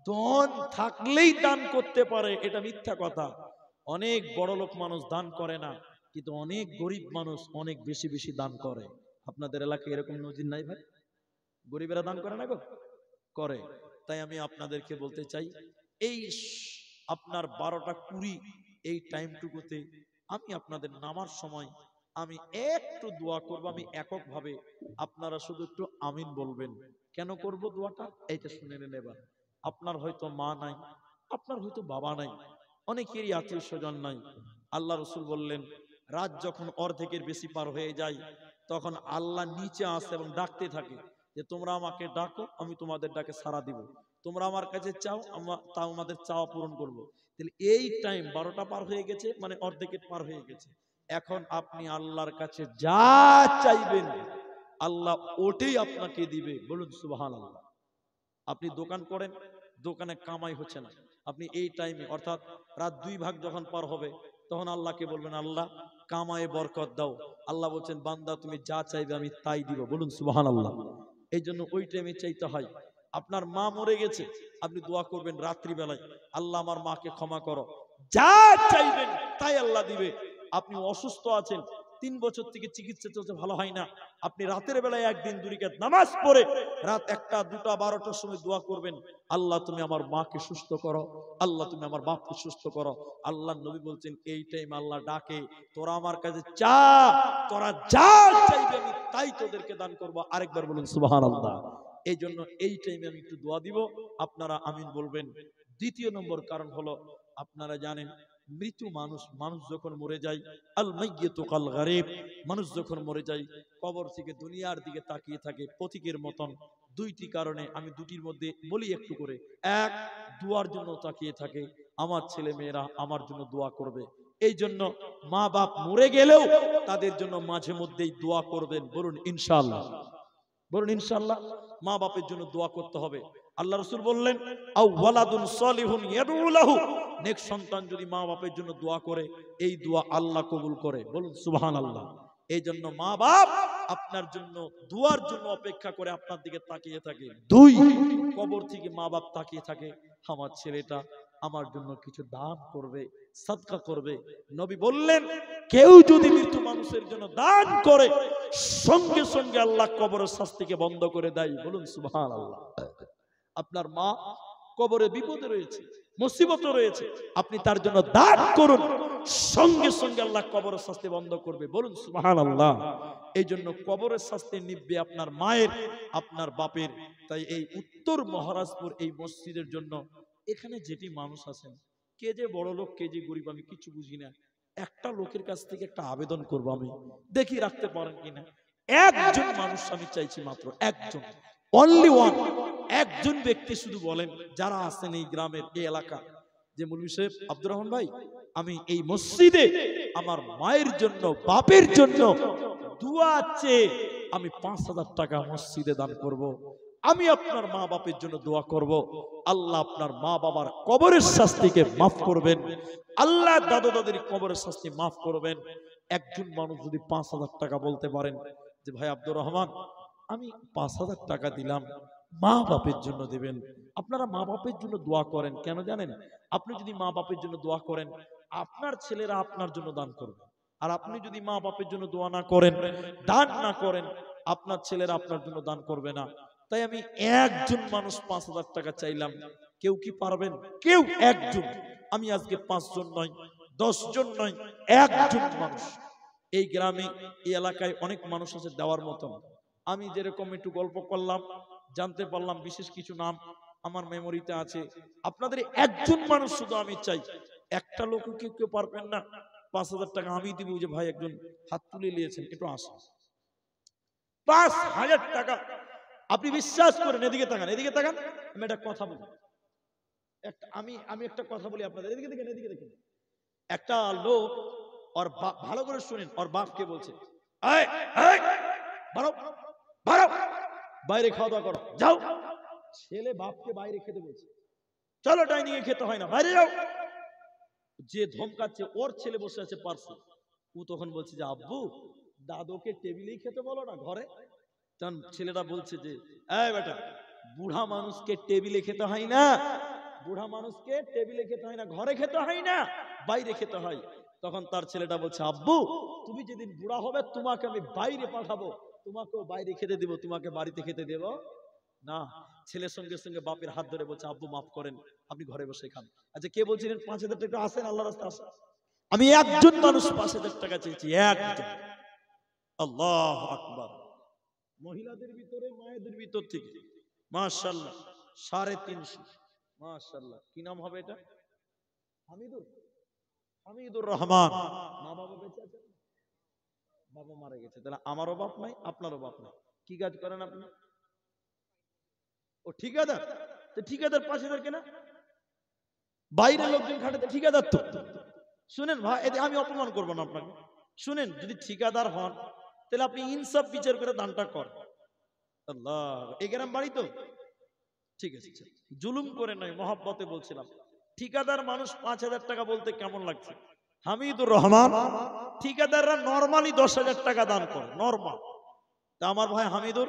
ধন থাকলেই দান করতে পারে, এটা মিথ্যা কথা। অনেক বড় লোক মানুষ দান করে না, কিন্তু অনেক গরিব মানুষ অনেক বেশি বেশি দান করে। আপনাদের এলাকায় এরকম নজির নাই ভাই? গরিবেরা দান করে না গো? করে। তাই আমি আপনাদেরকে বলতে চাই, এই আপনার 12টা 20 এই টাইমটুকুতে আমি আপনাদের নামার সময় আমি একটু দোয়া করব, আমি এককভাবে, আপনারা শুধু একটু আমিন বলবেন। কেন করব দোয়াটা এইটা শুনে নেন এবার। আপনার হয়তো মা নাই, আপনার হয়তো বাবা নাই, অনেকেরই আত্মীয় স্বজন নাই। আল্লাহ রসুল বললেন, রাত যখন অর্ধেকের বেশি পার হয়ে যায় তখন আল্লাহ নিচে আসে এবং ডাকতে থাকে যে তোমরা আমাকে ডাকো, আমি তোমাদের ডাকে সাড়া দিব, তোমরা আমার কাছে চাও, তাও আমাদের চাওয়া পূরণ করব। তাহলে এই টাইম 12টা পার হয়ে গেছে, মানে অর্ধেকের পার হয়ে গেছে। এখন আপনি আল্লাহর কাছে যা চাইবেন আল্লাহ ওটাই আপনাকে দিবে, বলুন সুবহানাল্লাহ। আপনি দোকান করেন, দোকানে কামাই হচ্ছে না, আপনি এই টাইমে অর্থাৎ রাত 2 ভাগ যখন পার হবে তখন আল্লাহকে বলবেন আল্লাহ কামায়ে বরকত দাও। আল্লাহ বলছেন বান্দা তুমি যা চাইবে আমি তাই দিব, বলুন সুবহানাল্লাহ। এই জন্য ওই টাইমে চাইতে হয়। আপনার মা মরে গেছে, আপনি দোয়া করবেন রাত্রি বেলায়, আল্লাহ আমার মাকে ক্ষমা করো, যা চাইবেন তাই আল্লাহ দিবে। আপনি অসুস্থ আছেন, 3 বছর থেকে চিকিৎসা চলছে, ভালো হয় না, আপনি রাতের বেলায় 1 দিন 2 রাকাত নামাজ পড়ে রাত 1টা 2টা 12টার সময় দোয়া করবেন, আল্লাহ তুমি আমার মাকে সুস্থ করো, আল্লাহ তুমি আমার বাপকে সুস্থ করো। আল্লাহ নবী বলছেন এই টাইম আল্লাহ ডাকে তোরা আমার কাছে চা, তোরা যা চাইবে আমি তাই তোদেরকে দান করব। আরেকবার বলুন সুবহানাল্লাহ। এই জন্য এই টাইমে আমি একটু দোয়া দিব, আপনারা আমিন বলবেন। দ্বিতীয় নম্বর কারণ হলো, আপনারা জানেন মৃত মানুষ, মানুষ যখন মরে যায়, আল মাইয়িতু কাল গারিব, মানুষ যখন মরে যায় কবর থেকে দুনিয়ার দিকে তাকিয়ে থাকে পথিকের মতন। 2টি কারণে, আমি 2টির মধ্যে বলি একটু করে। এক, দোয়ার জন্য তাকিয়ে থাকে, আমার ছেলে মেয়েরা আমার জন্য দোয়া করবে। এই জন্য মা বাপ মরে গেলেও তাদের জন্য মাঝে মধ্যেই দোয়া করবেন, বলুন ইনশাআল্লাহ, বলুন ইনশাআল্লাহ। মা বাপের জন্য দোয়া করতে হবে। আল্লাহ রাসূল বললেন আও ওয়ালাদুন সলিহুন ইয়াদউ লাহু, নেক সন্তান যদি মা বাপের জন্য দোয়া করে এই দোয়া আল্লাহ কবুল করে, বলুন সুবহানাল্লাহ। এই জন্য মা বাপ আপনার জন্য দোয়ার জন্য অপেক্ষা করে আপনার দিকে তাকিয়ে থাকে। 2, কবর থেকে মা বাপ তাকিয়ে থাকে আমার ছেলেটা আমার জন্য কিছু দান করবে, সাদকা করবে। নবী বললেন কেউ যদি মৃত মানুষের জন্য দান করে সঙ্গে সঙ্গে আল্লাহ কবরের শাস্তিকে বন্ধ করে দেয়, বলুন সুবহানাল্লাহ। আপনার মা কবরে বিপদে রয়েছে, মুসিবতে রয়েছে, আপনি তার জন্য দান করুন, সঙ্গে সঙ্গে আল্লাহ কবরের শাস্তি বন্ধ করবে, বলুন সুবহানাল্লাহ। এই জন্য কবরের শাস্তি নিবে আপনার মায়ের, আপনার বাপের। তাই এই উত্তর মহারাজপুর এই মসজিদের জন্য এখানে যেটি মানুষ আছেন, কে যে বড় লোক কে যে গরিব আমি কিছু বুঝি না, একটা লোকের কাছ থেকে একটা আবেদন করব, আমি দেখি রাখতে পারেন কিনা। একজন মানুষ আমি চাইছি, মাত্র একজন, অনলি ওয়ান, একজন ব্যক্তি শুধু বলেন যারা আছেন এই গ্রামের এই এলাকা, যে মৌলভী সাহেব আব্দুর রহমান ভাই আমি এই মসজিদে আমার মায়ের জন্য বাপের জন্য দোয়া চেয়ে আমি 5,000 টাকা মসজিদে দান করব, আমি আপনার মা বাপের জন্য দোয়া করব, আল্লাহ আপনার মা বাবার কবরের শাস্তিকে মাফ করবেন, আল্লাহ দাদু দাদির কবরের শাস্তি মাফ করবেন। একজন মানুষ যদি 5,000 টাকা বলতে পারেন যে ভাই আব্দুর রহমান আমি 5,000 টাকা দিলাম, মা বাপের জন্য দেবেন। আপনারা মা বাপের জন্য দোয়া করেন কেন জানেন? আপনি যদি মা বাপের জন্য দোয়া করেন আপনার ছেলেরা আপনার জন্য দান করবে, আর আপনি যদি মা বাপের জন্য দোয়া না করেন, দান না করেন, আপনার ছেলেরা আপনার জন্য দান করবে না। তাই আমি একজন মানুষ 5,000 টাকা চাইলাম, কেউ কি পারবেন? কেউ একজন, আমি আজকে 5 জন নয় 10 জন নয়, একজন মানুষ। এই গ্রামে এই এলাকায় অনেক মানুষ আছে দেওয়ার মতন। আমি যেরকম একটু গল্প করলাম, জানতে পারলাম বিশেষ কিছু নাম আমার মেমোরিতে আছে। আপনাদের একজন মানুষ শুধু আমি চাই, একটা লোক কেউ পারবেন না, 5,000 টাকা আমি দিব, যে ভাই একজন হাত তুলে নিয়েছেন একটু আসেন, 5,000 টাকা। আপনি বিশ্বাস করেন, এদিকে তাকান, এদিকে তাকান, আমি একটা কথা বলি, আমি একটা কথা বলি আপনাদের, এদিকে দেখেন, এদিকে দেখেন। একটা লোক ওর বাপ, ভালো করে শুনেন, ওর বাপকে বলছে এই এই বাড়ো বাড়ো, বাইরে খাওয়া দাওয়া করো, যাও। ছেলে বাপকে বাইরে খেতে বলছে, চলো ডাইনিং এ খেতে হয় না, বাইরে যাও। যে ধমকাচ্ছে ওর ছেলে বসে আছে পার্শ্বে, ও তখন বলছে যে আব্বু দাদুকে টেবিলেই খেতে বলো না ঘরে। তখন ছেলেটা বলছে যে এই বেটা, বুড়া মানুষকে টেবিলে খেতে হয় না, বুড়া মানুষকে টেবিলে খেতে হয় না, ঘরে খেতে হয় না, বাইরে খেতে হয়। তখন তার ছেলেটা বলছে আব্বু তুমি যেদিন বুড়া হবে তোমাকে আমি বাইরে পাঠাবো, তোমাকেও বাইরে খেতে দেবো, তোমাকে বাড়িতে খেতে দেবো না, ছেলের সঙ্গে সঙ্গে বাপের হাত ধরে বলছে আব্বু মাফ করেন, আপনি ঘরে বসে খান। আচ্ছা কে বলছিলেন 5,000 টাকা আসেন আল্লাহ রাস্তা আসেন? আমি একজন মানুষ 5,000 টাকা চেয়েছি, একজন। আল্লাহু আকবার। মহিলাদের ভিতরে মায়েদের ভিতর থেকে মাশাআল্লাহ 350, মাশাআল্লাহ। কি নাম হবে এটা? হামিদুর, হামিদুর রহমান। মা বাবা বেঁচে আছে? বাবা মারা গেছে, তাহলে আমারও বাপ নাই আপনারও বাপ নাই। কি কাজ করেন আপনি? ও ঠিকাদার। তো ঠিকাদার 5,000 কেনা? বাইরে লোকজন খাটাতে ঠিকাদার তো। শুনেন ভাই, এতে আমি অপমান করবো না আপনাকে। শুনেন, যদি ঠিকাদার হন তাহলে আপনি ইনসাফ বিচার করে দানটা করেন। আল্লাহ, এই গ্রাম বাড়ি তো ঠিক আছে, জুলুম করে নাই, মহব্বতে বলছিলাম। ঠিকাদার মানুষ 5,000 টাকা বলতে কেমন লাগছে? হামিদুর রহমান। ঠিকাদাররা নরমালি 10,000 টাকা দান করে, নরমাল। তা আমার ভাই হামিদুর,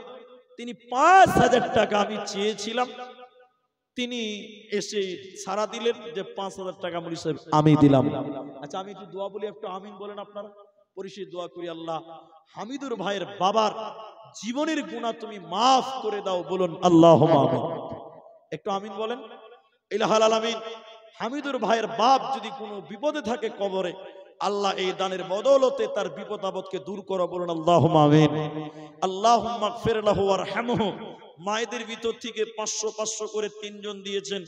তিনি 5,000 টাকা আমি চেয়েছিলাম, তিনি এসে সারা দিলেন যে 5,000 টাকা মুলি সাহেব আমি দিলাম। আচ্ছা আমি একটু দোয়া বলি, একটু আমিন বলেন আপনারা। পরিশেষ দোয়া করি, আল্লাহ হামিদুর ভাইয়ের বাবার জীবনের গুনাহ তুমি মাফ করে দাও, বলুন আল্লাহুম্মা আমিন। একটু আমিন বলেন। ইলাহাল আলামিন। হামিদুর ভাইয়ের বাপ যদি কোনো বিপদে থাকে কবরে, আল্লাহ এই দানের বদৌলতে তার বিপদ আপদকে দূর করো, বলুন আল্লাহুম্মা আমিন। আল্লাহুম্মা গফির লাহু ওয়ারহামহু। মায়েদের ভিতর থেকে 500 করে 3 জন দিয়েছেন,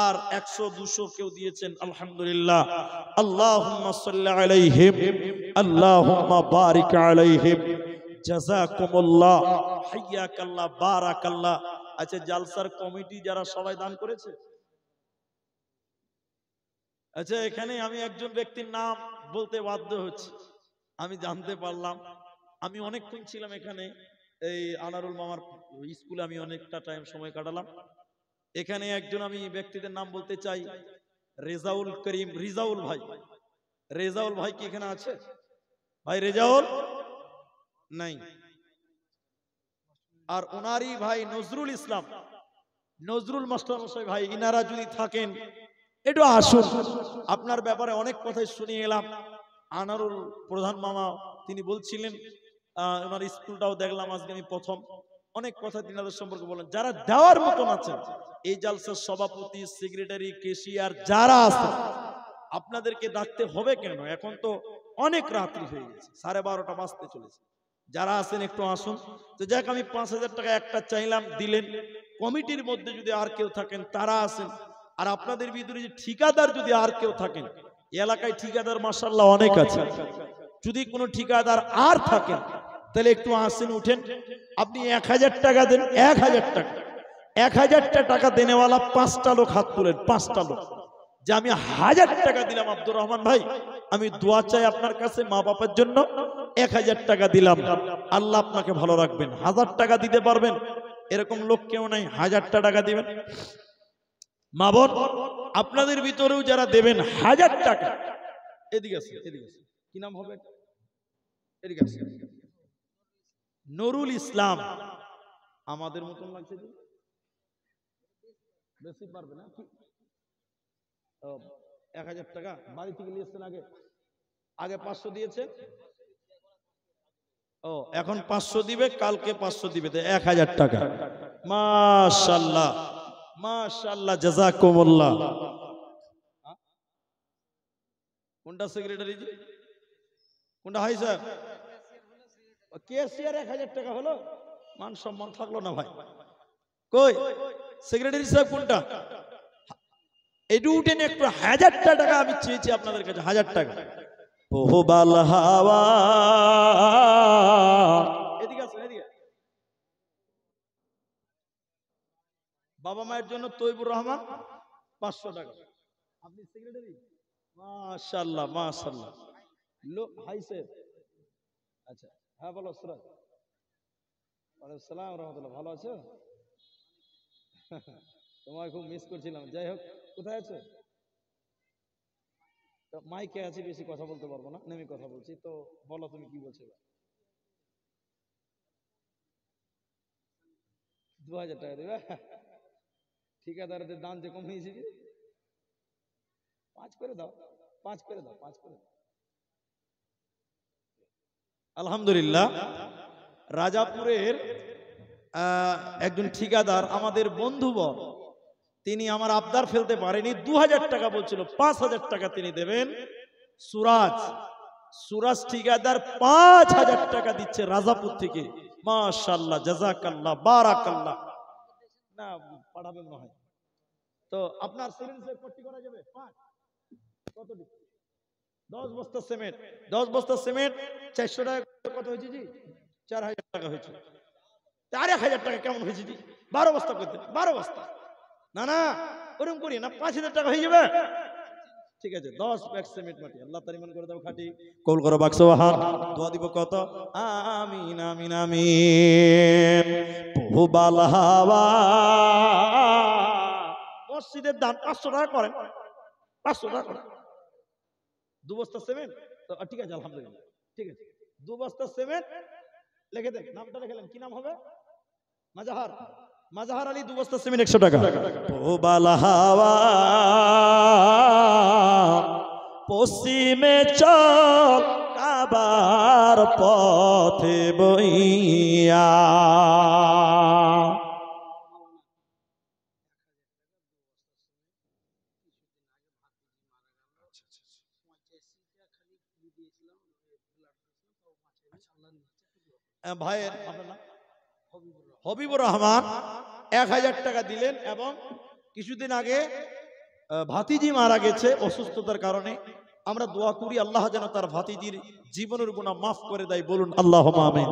আর 100 200 কেউ দিয়েছেন, আলহামদুলিল্লাহ। আল্লাহুম্মা সাল্লি আলাইহিম, আল্লাহুম্মা বারিক আলাইহিম, জাযাকুমুল্লাহ, হাইয়াকাল্লাহ, বারাকাল্লাহ। আচ্ছা জালসার কমিটি যারা সবাই দান করেছে। আচ্ছা এখানে আমি একজন ব্যক্তির নাম বলতে বাধ্য হচ্ছি, আমি জানতে পারলাম। আমি অনেকক্ষণ ছিলাম এখানে, এই আনারুল মামার স্কুলে আমি অনেকটা টাইম সময় কাটালাম। এখানে একজন আমি ব্যক্তিদের নাম বলতে চাই, রেজাউল করিম, রিজাউল ভাই। রেজাউল ভাই কি এখানে আছে? ভাই রেজাউল নাই। আর ওনারই ভাই নজরুল ইসলাম, নজরুল মাস্টার মশাই ভাই, ইনারা যদি থাকেন একটু আসুন। আপনার ব্যাপারে অনেক কথাই শুনে এলাম। আনারুল প্রধান মামা তিনি বলছিলেন, ওনার স্কুলটাও দেখলাম আজকে আমি প্রথম। অনেক কথা তিনাদের সম্পর্কে বলেন। যারা দেওয়ার মতন আছেন, এই জালসার সভাপতি, সেক্রেটারি, কেশিয়ার যারা আছে, আপনাদেরকে ডাকতে হবে কেন? এখন তো অনেক রাত্রি হয়ে গেছে, 12:30 বাজতে চলেছে। যারা আছেন একটু আসুন। তো যাক, আমি 5,000 টাকা একটা চাইলাম, দিলেন। কমিটির মধ্যে যদি আর কেউ থাকেন তারা আছেন, আর আপনাদের ভিতরে যে ঠিকাদার যদি আর কেউ থাকেন, এলাকায় ঠিকাদার মাশাআল্লাহ অনেক আছে, যদি কোনো ঠিকাদার আর থাকেন তাহলে একটু আসেন, উঠেন। আপনি 1,000 টাকা দেন, 1,000 টাকা, 1,000 টাকা দেনেওয়ালা 5টা লোক হাত তুলেন, 5টা লোক, যে আমি 1,000 টাকা দিলাম আব্দুর রহমান ভাই, আমি দোয়া চাই আপনার কাছে মা বাবার জন্য, 1,000 টাকা দিলাম, আল্লাহ আপনাকে ভালো রাখবেন। 1,000 টাকা দিতে পারবেন এরকম লোক কেউ নাই, 1,000 টাকা দিবেন। মা বোন আপনাদের ভিতরেও যারা দেবেন 1,000 টাকা, এদিকে আছে, এদিকে আছে, কি নাম হবে? এদিকে আছে, নুরুল ইসলাম। আমাদের মতন লাগছে, বেশি পারবে না কি? 1,000 টাকা বাড়ি থেকে নিয়ে এসছেন, আগে আগে 500 দিয়েছে। ও এখন 500 দিবে, কালকে 500 দিবে, 1,000 টাকা। মাশাআল্লাহ, মাশাআল্লাহ, জাযাকুমুল্লাহ। কোনটা সেক্রেটারি জি? কোনটা হাই সাহেব? কেসিয়ার 1,000 টাকা হলো, মান সম্মান থাকলো না ভাই। কই সেক্রেটারি সাহেব কোনটা? এটু উঠেন একটু। 1,000 টাকা আমি চেয়েছি আপনাদের কাছে, 1,000 টাকা। বহুবাল হাওয়া, এদিকে আসুন, এদিকে। বাবা মায়ের জন্য তৈবুর রহমান 500 টাকা। আপনি সেক্রেটারি? মাশাআল্লাহ, মাশাআল্লাহ। লোক হাই সাহেব। আচ্ছা হ্যাঁ বলো সুরাজ। ওয়ালাইকুম আসসালাম রাহমাতুল্লাহ, ভালো আছো? তোমায় খুব মিস করছিলাম। যাই হোক, কোথায় আছো? মাইকে আছি, বেশি কথা বলতে পারবো না, নেমে কথা বলছি। তো বলো তুমি কি বলছো? 2,000 টাকা দেবে? ঠিকাদারদের দাম যে কমিয়েছে, 5 করে দাও, 5 করে দাও, 5 করে দাও। আলহামদুলিল্লাহ। রাজাপুরের একজন ঠিকাদার আমাদের বন্ধুবর, তিনি আমার আবদার ফেলতে পারেনি, 2000 টাকা বলছিল, 5000 টাকা তিনি দেবেন। সুরাজ সুরাজ ঠিকাদার 5000 টাকা দিচ্ছে রাজাপুর থেকে। মাশাআল্লাহ, জাযাকাল্লাহ, বারাকাল্লাহ। না পাঠাবে মনে হয় তো আপনার সিরিজে পট্টি করা যাবে। 5 কত দিচ্ছে? 10 বস্তা সিমেন্ট, 10 বস্তা সিমেন্ট 400 টাকা কত হয়েছে জি? 4000 টাকা হয়েছে। 4000 টাকা কেমন হয়েছে জি? 12 বস্তা করতে, 12 বস্তা। না না ওরকম করি না, 5000 টাকা হয়ে যাবে। ঠিক আছে, 10 ব্যাগ সিমেন্ট মাটি। আল্লাহ তার ঈমান করে দাও খাঁটি, কবুল করো বাক্স হাত। দোয়া দিব কত? আমিন আমিন আমিন। বহুবাল হাওয়া মসজিদের দান 500 টাকা করেন, 500 টাকা করেন। 2 বস্তা সিমেন্ট তো ঠিক আছে, আলহামদুলিল্লাহ ঠিক আছে। 2 বস্তা সিমেন্ট লিখে দেন, নামটা লিখলেন, কি নাম হবে? মাজাহার, মাজাহার আলী। 2 বস্তা সিমেন্ট 100 টাকা। বহুবাল হাওয়া পশ্চিমে চল কাবার পথে বইয়া। ভাইয়ের আপনার নাম? হবিবুর রহমান 1000 টাকা দিলেন। এবং কিছুদিন আগে ভাতিজি মারা গেছে অসুস্থতার কারণে। আমরা দোয়া করি আল্লাহ যেন তার ভাতিজির জীবনের গুনাহ মাফ করে দেয়, বলুন আল্লাহুম্মা আমিন।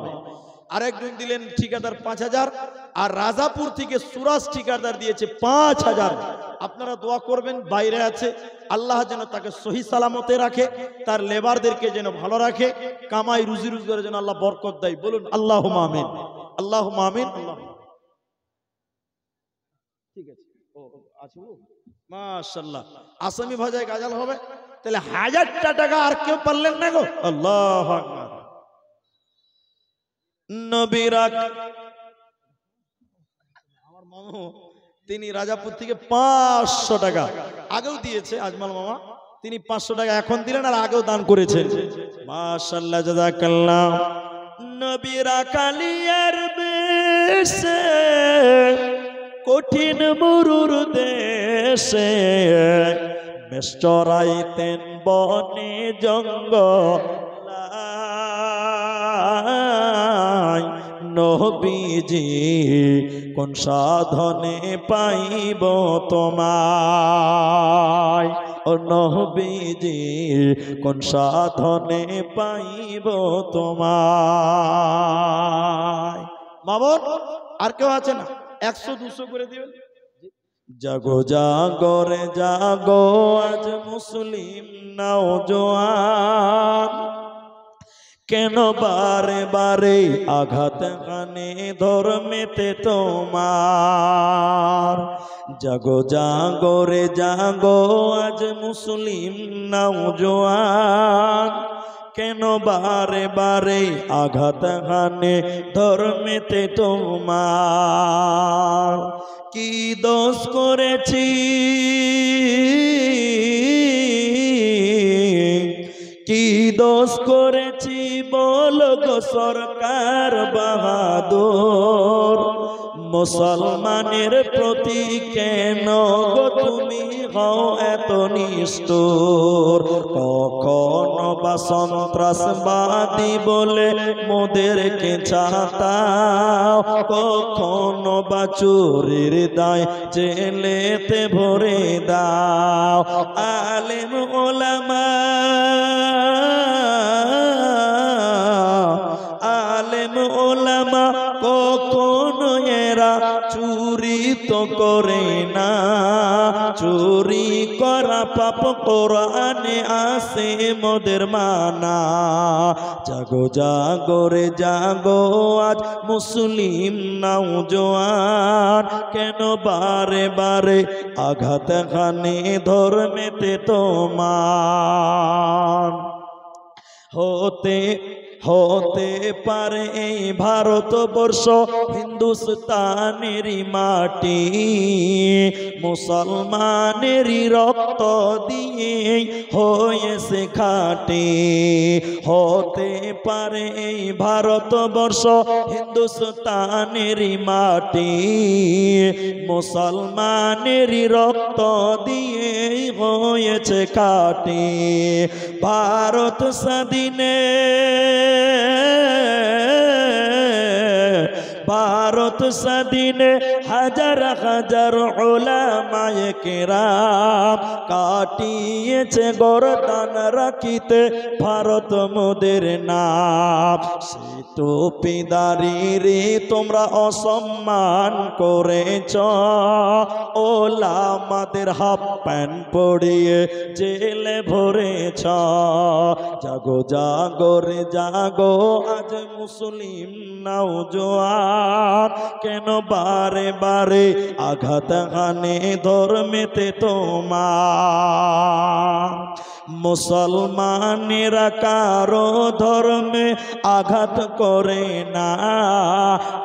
আরেকজন দিলেন ঠিকাদার 5000, আর রাজাপুর থেকে সুরাজ ঠিকাদার দিয়েছে 5000। আপনারা দোয়া করবেন, বাইরে আছে, আল্লাহ যেন তাকে সহি সালামতে রাখে, তার লেবারদেরকে যেন ভালো রাখে, কামাই রুজি রোজগারের যেন আল্লাহ বরকত দেয়, বলুন আল্লাহুম্মা আমিন, আল্লাহুম্মা আমিন। ঠিক আছে, ও আছে মাশাআল্লাহ। আসামি ভাজায় গাজাল হবে তাহলে 1000 টাকা। আর কেউ পারলেন না গো? আল্লাহু আকবার। নবীরা আমার মামু, তিনি রাজাপুর থেকে 500 টাকা আগেও দিয়েছে, আজমাল মামা। তিনি 500 টাকা এখন দিলেন আর আগেও দান করেছেন। মাশাআল্লাহ, জাযাকাল্লাহ। নবীরা কালিয়ার বেশে কঠিন মরুর দেশে মেষ চরাইতেন বনে জঙ্গলায়। নবীজি কোন সাধনে পাইব তোমায়, ও নবীজি কোন সাধনে পাইব তোমায়। মামুন আর কেউ আছে না? 100-200 করে দিবেন। জাগো জাগো রে জাগো, আজ মুসলিম নওজোয়ান, কেন বারে বারে আঘাত কানে ধর্মেতে তোমার। জাগো জাগো রে জাগো, আজ মুসলিম নওজোয়ান, কেন বারে বারে আঘাত কানে ধর্মেতে তোমার। কি দোষ করেছি, কি দোষ করেছি বলো গো সরকার বাহাদুর। মুসলমানের প্রতি কেন গো তুমি হও এত নিষ্ঠুর। কখনো বা সন্ত্রাসবাদী বলে মোদেরকে ছাতাও, কখনো বা চোরের দায় জেলেতে ভরে দাও। আলেম ওলামা, আলেম ওলামা কখনো এরা চুরি তো করে না। চুরি করা পাপ কোরআনে আছে মোদের মানা। জাগো জাগো রে জাগো, আজ মুসলিম নওজোয়ান, কেন বারে বারে আঘাত খানে ধর্মেতে তোমার। হতে হতে পারে এই ভারতবর্ষ হিন্দুস্তানেরই মাটি, মুসলমানেরই রক্ত দিয়ে হয়েছে খাঁটি। হতে পারে এই ভারতবর্ষ হিন্দুস্তানেরই মাটি, মুসলমানেরই রক্ত দিয়ে হয়েছে খাঁটি। ভারত স্বাধীনে, ভারত স্বাধীনে হাজার হাজার উলামায়ে কেরাম কাটিয়েছে গর্দান রাখিতে ভারত মোদের নাম। সে টুপিদারিরে তোমরা অসম্মান করেছ, ওলামাদের হাফ প্যান্ট পরিয়ে জেলে ভরেছ। জাগো জাগো রে জাগো আজ মুসলিম নওজোয়ান, কেন বারে বারে আঘাত হানে ধর্মেতে তোমার। মুসলমানেরা কারো ধর্মে আঘাত করে না,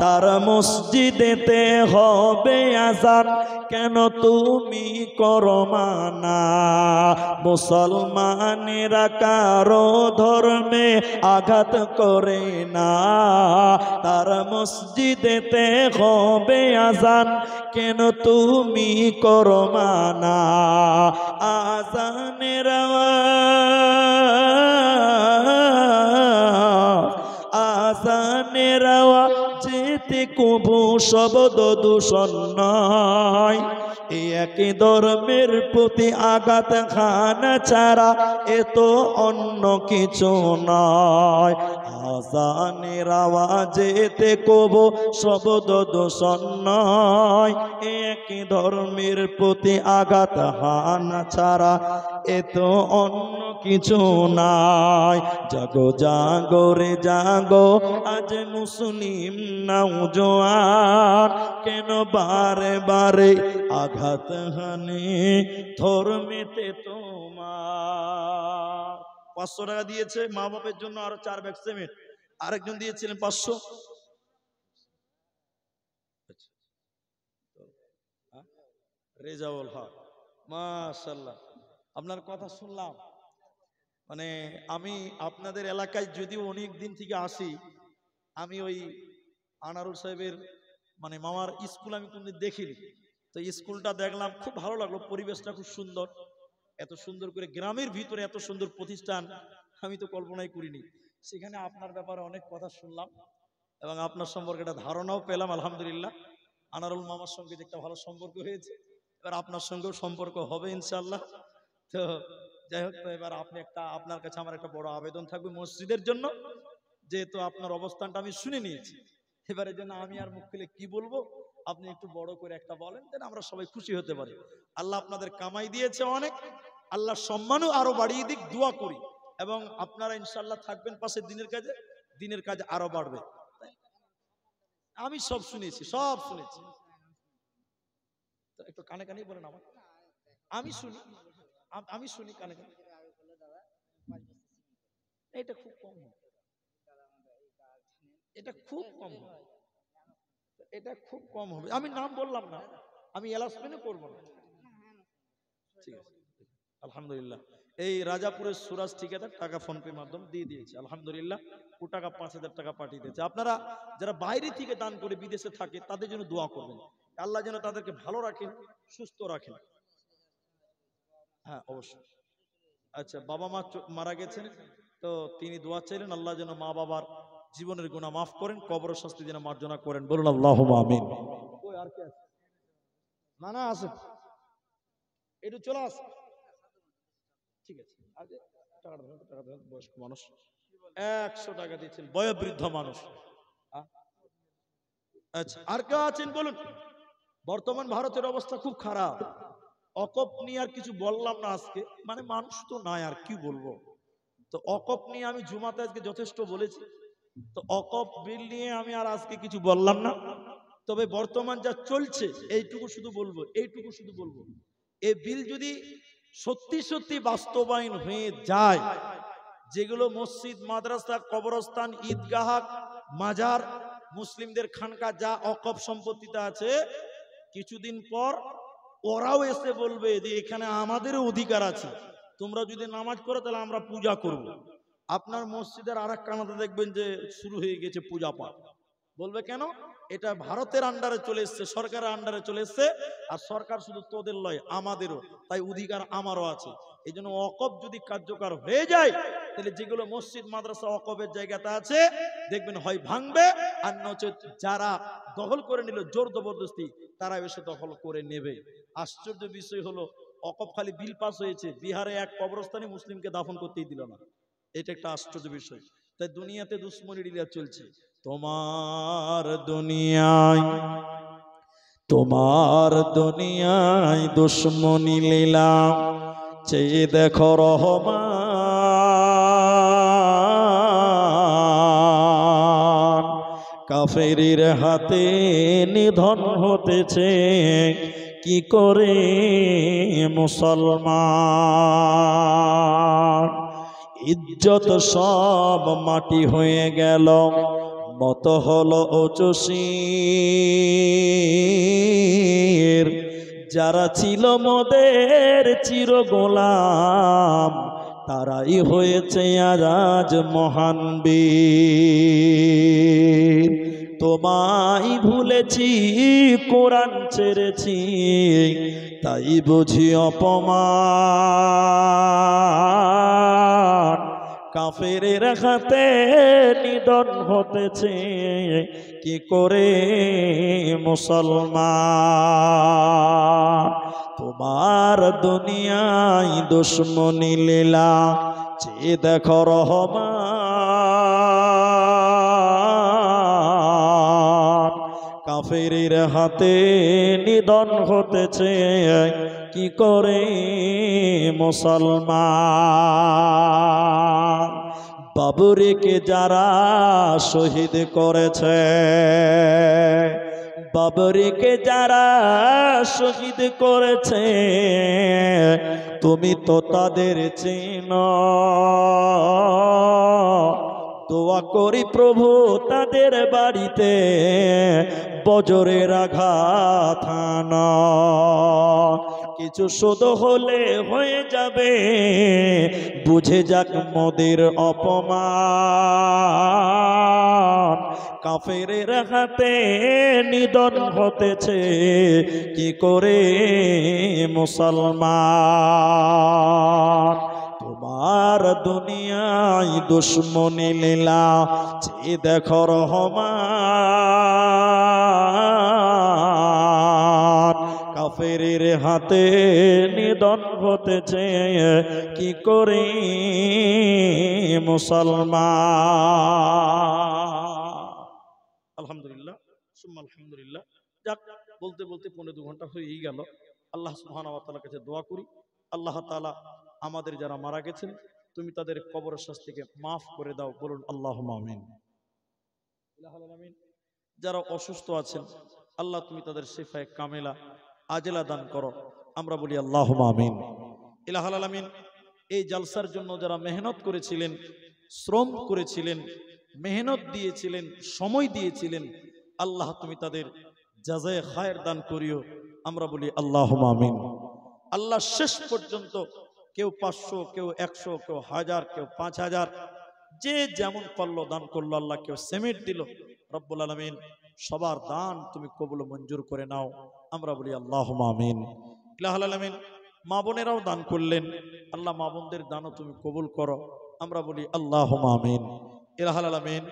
তার মসজিদেতে হবে আযান, কেন তুমি করো মানা। মুসলমানেরা কারো ধর্মে আঘাত করে না, তার মসজিদেতে হবে আযান, কেন তুমি করো মানা। আযানের আযানের যেতে কবু শব্দ দূষণ নয়, একই ধর্মের প্রতি আঘাত খানা ছাড়া এ তো অন্য কিছু নয়। আযানের আওয়াজেতে কবু শব্দ দূষণ নয়, একই ধর্মের প্রতি আঘাত হানা ছাড়া এ তো অন্য কিছু নাই। জাগো জাগো রে জাগো আজ মুসলিম নওজোয়ান, কেন বারে বারে আঘাত হানে ধর্মেতে তোমার। 500 টাকা দিয়েছে মা বাপের জন্য, আরো 4 ব্যাগ সিমেন্ট। আরেকজন দিয়েছিলেন 500। রেজাউল হক, মাশাআল্লাহ, আপনার কথা শুনলাম। মানে আমি আপনাদের এলাকায় যদিও অনেক দিন থেকে আসি, আমি ওই আনারুল সাহেবের মানে মামার স্কুল আমি কোনদিন দেখিনি, তো স্কুলটা দেখলাম, খুব ভালো লাগলো, পরিবেশটা খুব সুন্দর। এত সুন্দর করে গ্রামের ভিতরে এত সুন্দর প্রতিষ্ঠান আমি তো কল্পনাই করিনি। সেখানে আপনার ব্যাপারে অনেক কথা শুনলাম এবং আপনার সম্পর্কে একটা ধারণাও পেলাম। আলহামদুলিল্লাহ, আনারুল মামার সঙ্গে যে একটা ভালো সম্পর্ক হয়েছে, এবার আপনার সঙ্গেও সম্পর্ক হবে ইনশাআল্লাহ। তো যাই হোক, তো এবার আপনি একটা, আপনার কাছে আমার একটা বড় আবেদন থাকবে মসজিদের জন্য, যেহেতু আপনার অবস্থানটা আমি শুনে নিয়েছি, এবারে জন্য আমি আর মুখ খুলে কি বলবো, আপনি একটু বড় করে একটা বলেন, যেন আমরা সবাই খুশি হতে পারি। আল্লাহ আপনাদের কামাই দিয়েছে অনেক, আল্লাহ সম্মানও আরো বাড়িয়ে দিক, দোয়া করি। এবং আপনারা ইনশাআল্লাহ থাকবেন পাশে দিনের কাজে আরো বাড়বে। আমি সব শুনেছি, সব শুনেছি। একটু কানে কানেই বলেন আমার, আমি শুনি, আমি শুনি কানে কানে। এটা খুব কম হয়, এটা খুব কম হবে, এটা খুব কম হবে। আমি নাম বললাম না, আমি অ্যালাউন্সমেন্টও করবো না। ঠিক আছে, আলহামদুলিল্লাহ। এই রাজাপুরের সুরাজ ঠিকাদার টাকা ফোন পে মাধ্যমে দিয়ে দিয়েছে, আলহামদুলিল্লাহ। ও টাকা 5000 টাকা পাঠিয়ে দিয়েছে। আপনারা যারা বাইরে থেকে দান করে বিদেশে থাকে, তাদের জন্য দোয়া করবেন, আল্লাহ যেন তাদেরকে ভালো রাখেন, সুস্থ রাখেন। হ্যাঁ অবশ্যই। আচ্ছা, বাবা মা মারা গেছেন, তো তিনি দোয়া চাইলেন, আল্লাহ যেন মা বাবার জীবনের গুনাহ মাফ করেন, কবর শাস্তি যেন মার্জনা করেন। বলুন আল্লাহুম্মা আমিন। ওই আর কি আছে? না না আছে, একটু চলে আস। ঠিক আছে, আগে টাকাটা ধরেন, বয়স্ক মানুষ 100 টাকা দিয়েছেন, বয়োবৃদ্ধ মানুষ। আচ্ছা, আর কেউ আছেন বলুন। বর্তমান ভারতের অবস্থা খুব খারাপ। অকপ নিয়ে আর কিছু বললাম না আজকে, মানে মানুষ তো নাই, আর কি বলবো। তো অকপ নিয়ে আমি জুমাতে আজকে যথেষ্ট বলেছি, তো অকপ বিল নিয়ে আমি আর আজকে কিছু বললাম না। তবে বর্তমান যা চলছে এইটুকু শুধু বলবো, এই বিল যদি সত্যি সত্যি বাস্তবায়ন হয়ে যায়, যেগুলো মসজিদ, মাদ্রাসা, কবরস্থান, ঈদগাহ, মাজার, মুসলিমদের খানকা যা অকফ সম্পত্তিতে আছে, কিছুদিন পর ওরাও এসে বলবে যে এখানে আমাদেরও অধিকার আছে, তোমরা যদি নামাজ পড়ো তাহলে আমরা পূজা করব। আপনার মসজিদের আর এক কানাতে দেখবেন যে শুরু হয়ে গেছে পূজা পাঠ। বলবে কেন? এটা ভারতের আন্ডারে চলে এসছে, সরকারের আন্ডারে চলে এসছে, আর সরকার শুধু তোদের লয় আমাদেরও, তাই অধিকার আমারও আছে। এই জন্য ওয়াকফ যদি কার্যকর হয়ে যায় তাহলে যেগুলো মসজিদ, মাদ্রাসা ওয়াকফের জায়গাতে আছে দেখবেন হয় ভাঙবে, আর নচেত যারা দখল করে নিল জোর জবরদস্তি তারা এসে দখল করে নেবে। আশ্চর্য বিষয় হলো ওয়াকফ খালি বিল পাস হয়েছে, বিহারে এক কবরস্থানে মুসলিমকে দাফন করতেই দিল না। এটা একটা আশ্চর্য বিষয়। তাই দুনিয়াতে দুশ্মনী লীলা চলছে। তোমার দুনিয়ায় দুশ্মনী লীলা চেয়ে দেখো রহমান, কাফেরের হাতে নিধন হতেছে কি করে মুসলমান। ইজ্জত সব মাটি হয়ে গেল, মত হলো ওচসির, যারা ছিল মোদের চির গোলাম তারাই হয়েছে আজ মহান বীর। তোমায় ভুলেছি, কোরআন ছেড়েছি, তাই বুঝি অপমান। কাফেরের হাতে নিধন হতেছে কি করে মুসলমান। তোমার দুনিয়ায় দুশ্মনী লীলা চেয়ে দেখো রহমান, কাফেরের হাতে নিধন হতেছে কি করে মুসলমান। বাবরকে যারা শহীদ করেছে, বাবরকে যারা শহীদ করেছে, তুমি তো তাদের চেনো। দোয়া করি প্রভু তাদের বাড়িতে বজরের আঘাত হানা। কিছু শোধ হলে হয়ে যাবে, বুঝে যাক মোদের অপমান। কাফেরের হাতে নিধন হতেছে কি করে মুসলমান। তোমার দুনিয়ায় দুশ্মনী লীলা চেয়ে দেখো রহমান, কাফেরের হাতে নিধন হতেছে কি করে মুসলমান। আলহামদুলিল্লাহ, সুম্মা আলহামদুলিল্লাহ। যাক, বলতে বলতে 1.5-2 ঘন্টা হয়েই গেল। আল্লাহ সুবহানাহু ওয়া তাআলার কাছে দোয়া করি, আল্লাহ তাআলা আমাদের যারা মারা গেছেন তুমি তাদের কবর শাস্তিকে মাফ করে দাও, বলুন আল্লাহুম্মা আমিন। যারা অসুস্থ আছেন আল্লাহ তুমি তাদের শিফায়ে কামেলা আজেলা দান করো, আমরা বলি আল্লাহুম্মা আমিন। ইলাহুল আলামিন, এই জালসার জন্য যারা মেহনত করেছিলেন, শ্রম করেছিলেন, মেহনত দিয়েছিলেন, সময় দিয়েছিলেন, আল্লাহ তুমি তাদের জাযায়ে খায়ের দান করিও, আমরা বলি আল্লাহুম্মা আমিন। আল্লাহ শেষ পর্যন্ত কেউ 500, কেউ 100, কেউ 1000, কেউ 5000, যে যেমন পারলো দান করলো। আল্লাহ কেউ সিমেন্ট দিল, রব্বুল আলামিন সবার দান তুমি কবুল মঞ্জুর করে নাও, আমরা বলি আল্লাহুম্মা আমিন। ইলাহুল আলামিন, মা বোনেরাও দান করলেন, আল্লাহ মা বোনদের দানও তুমি কবুল করো, আমরা বলি আল্লাহুম্মা আমিন। ইলাহুল আলামিন,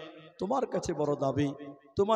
তোমার কাছে বড় দাবি, তোমার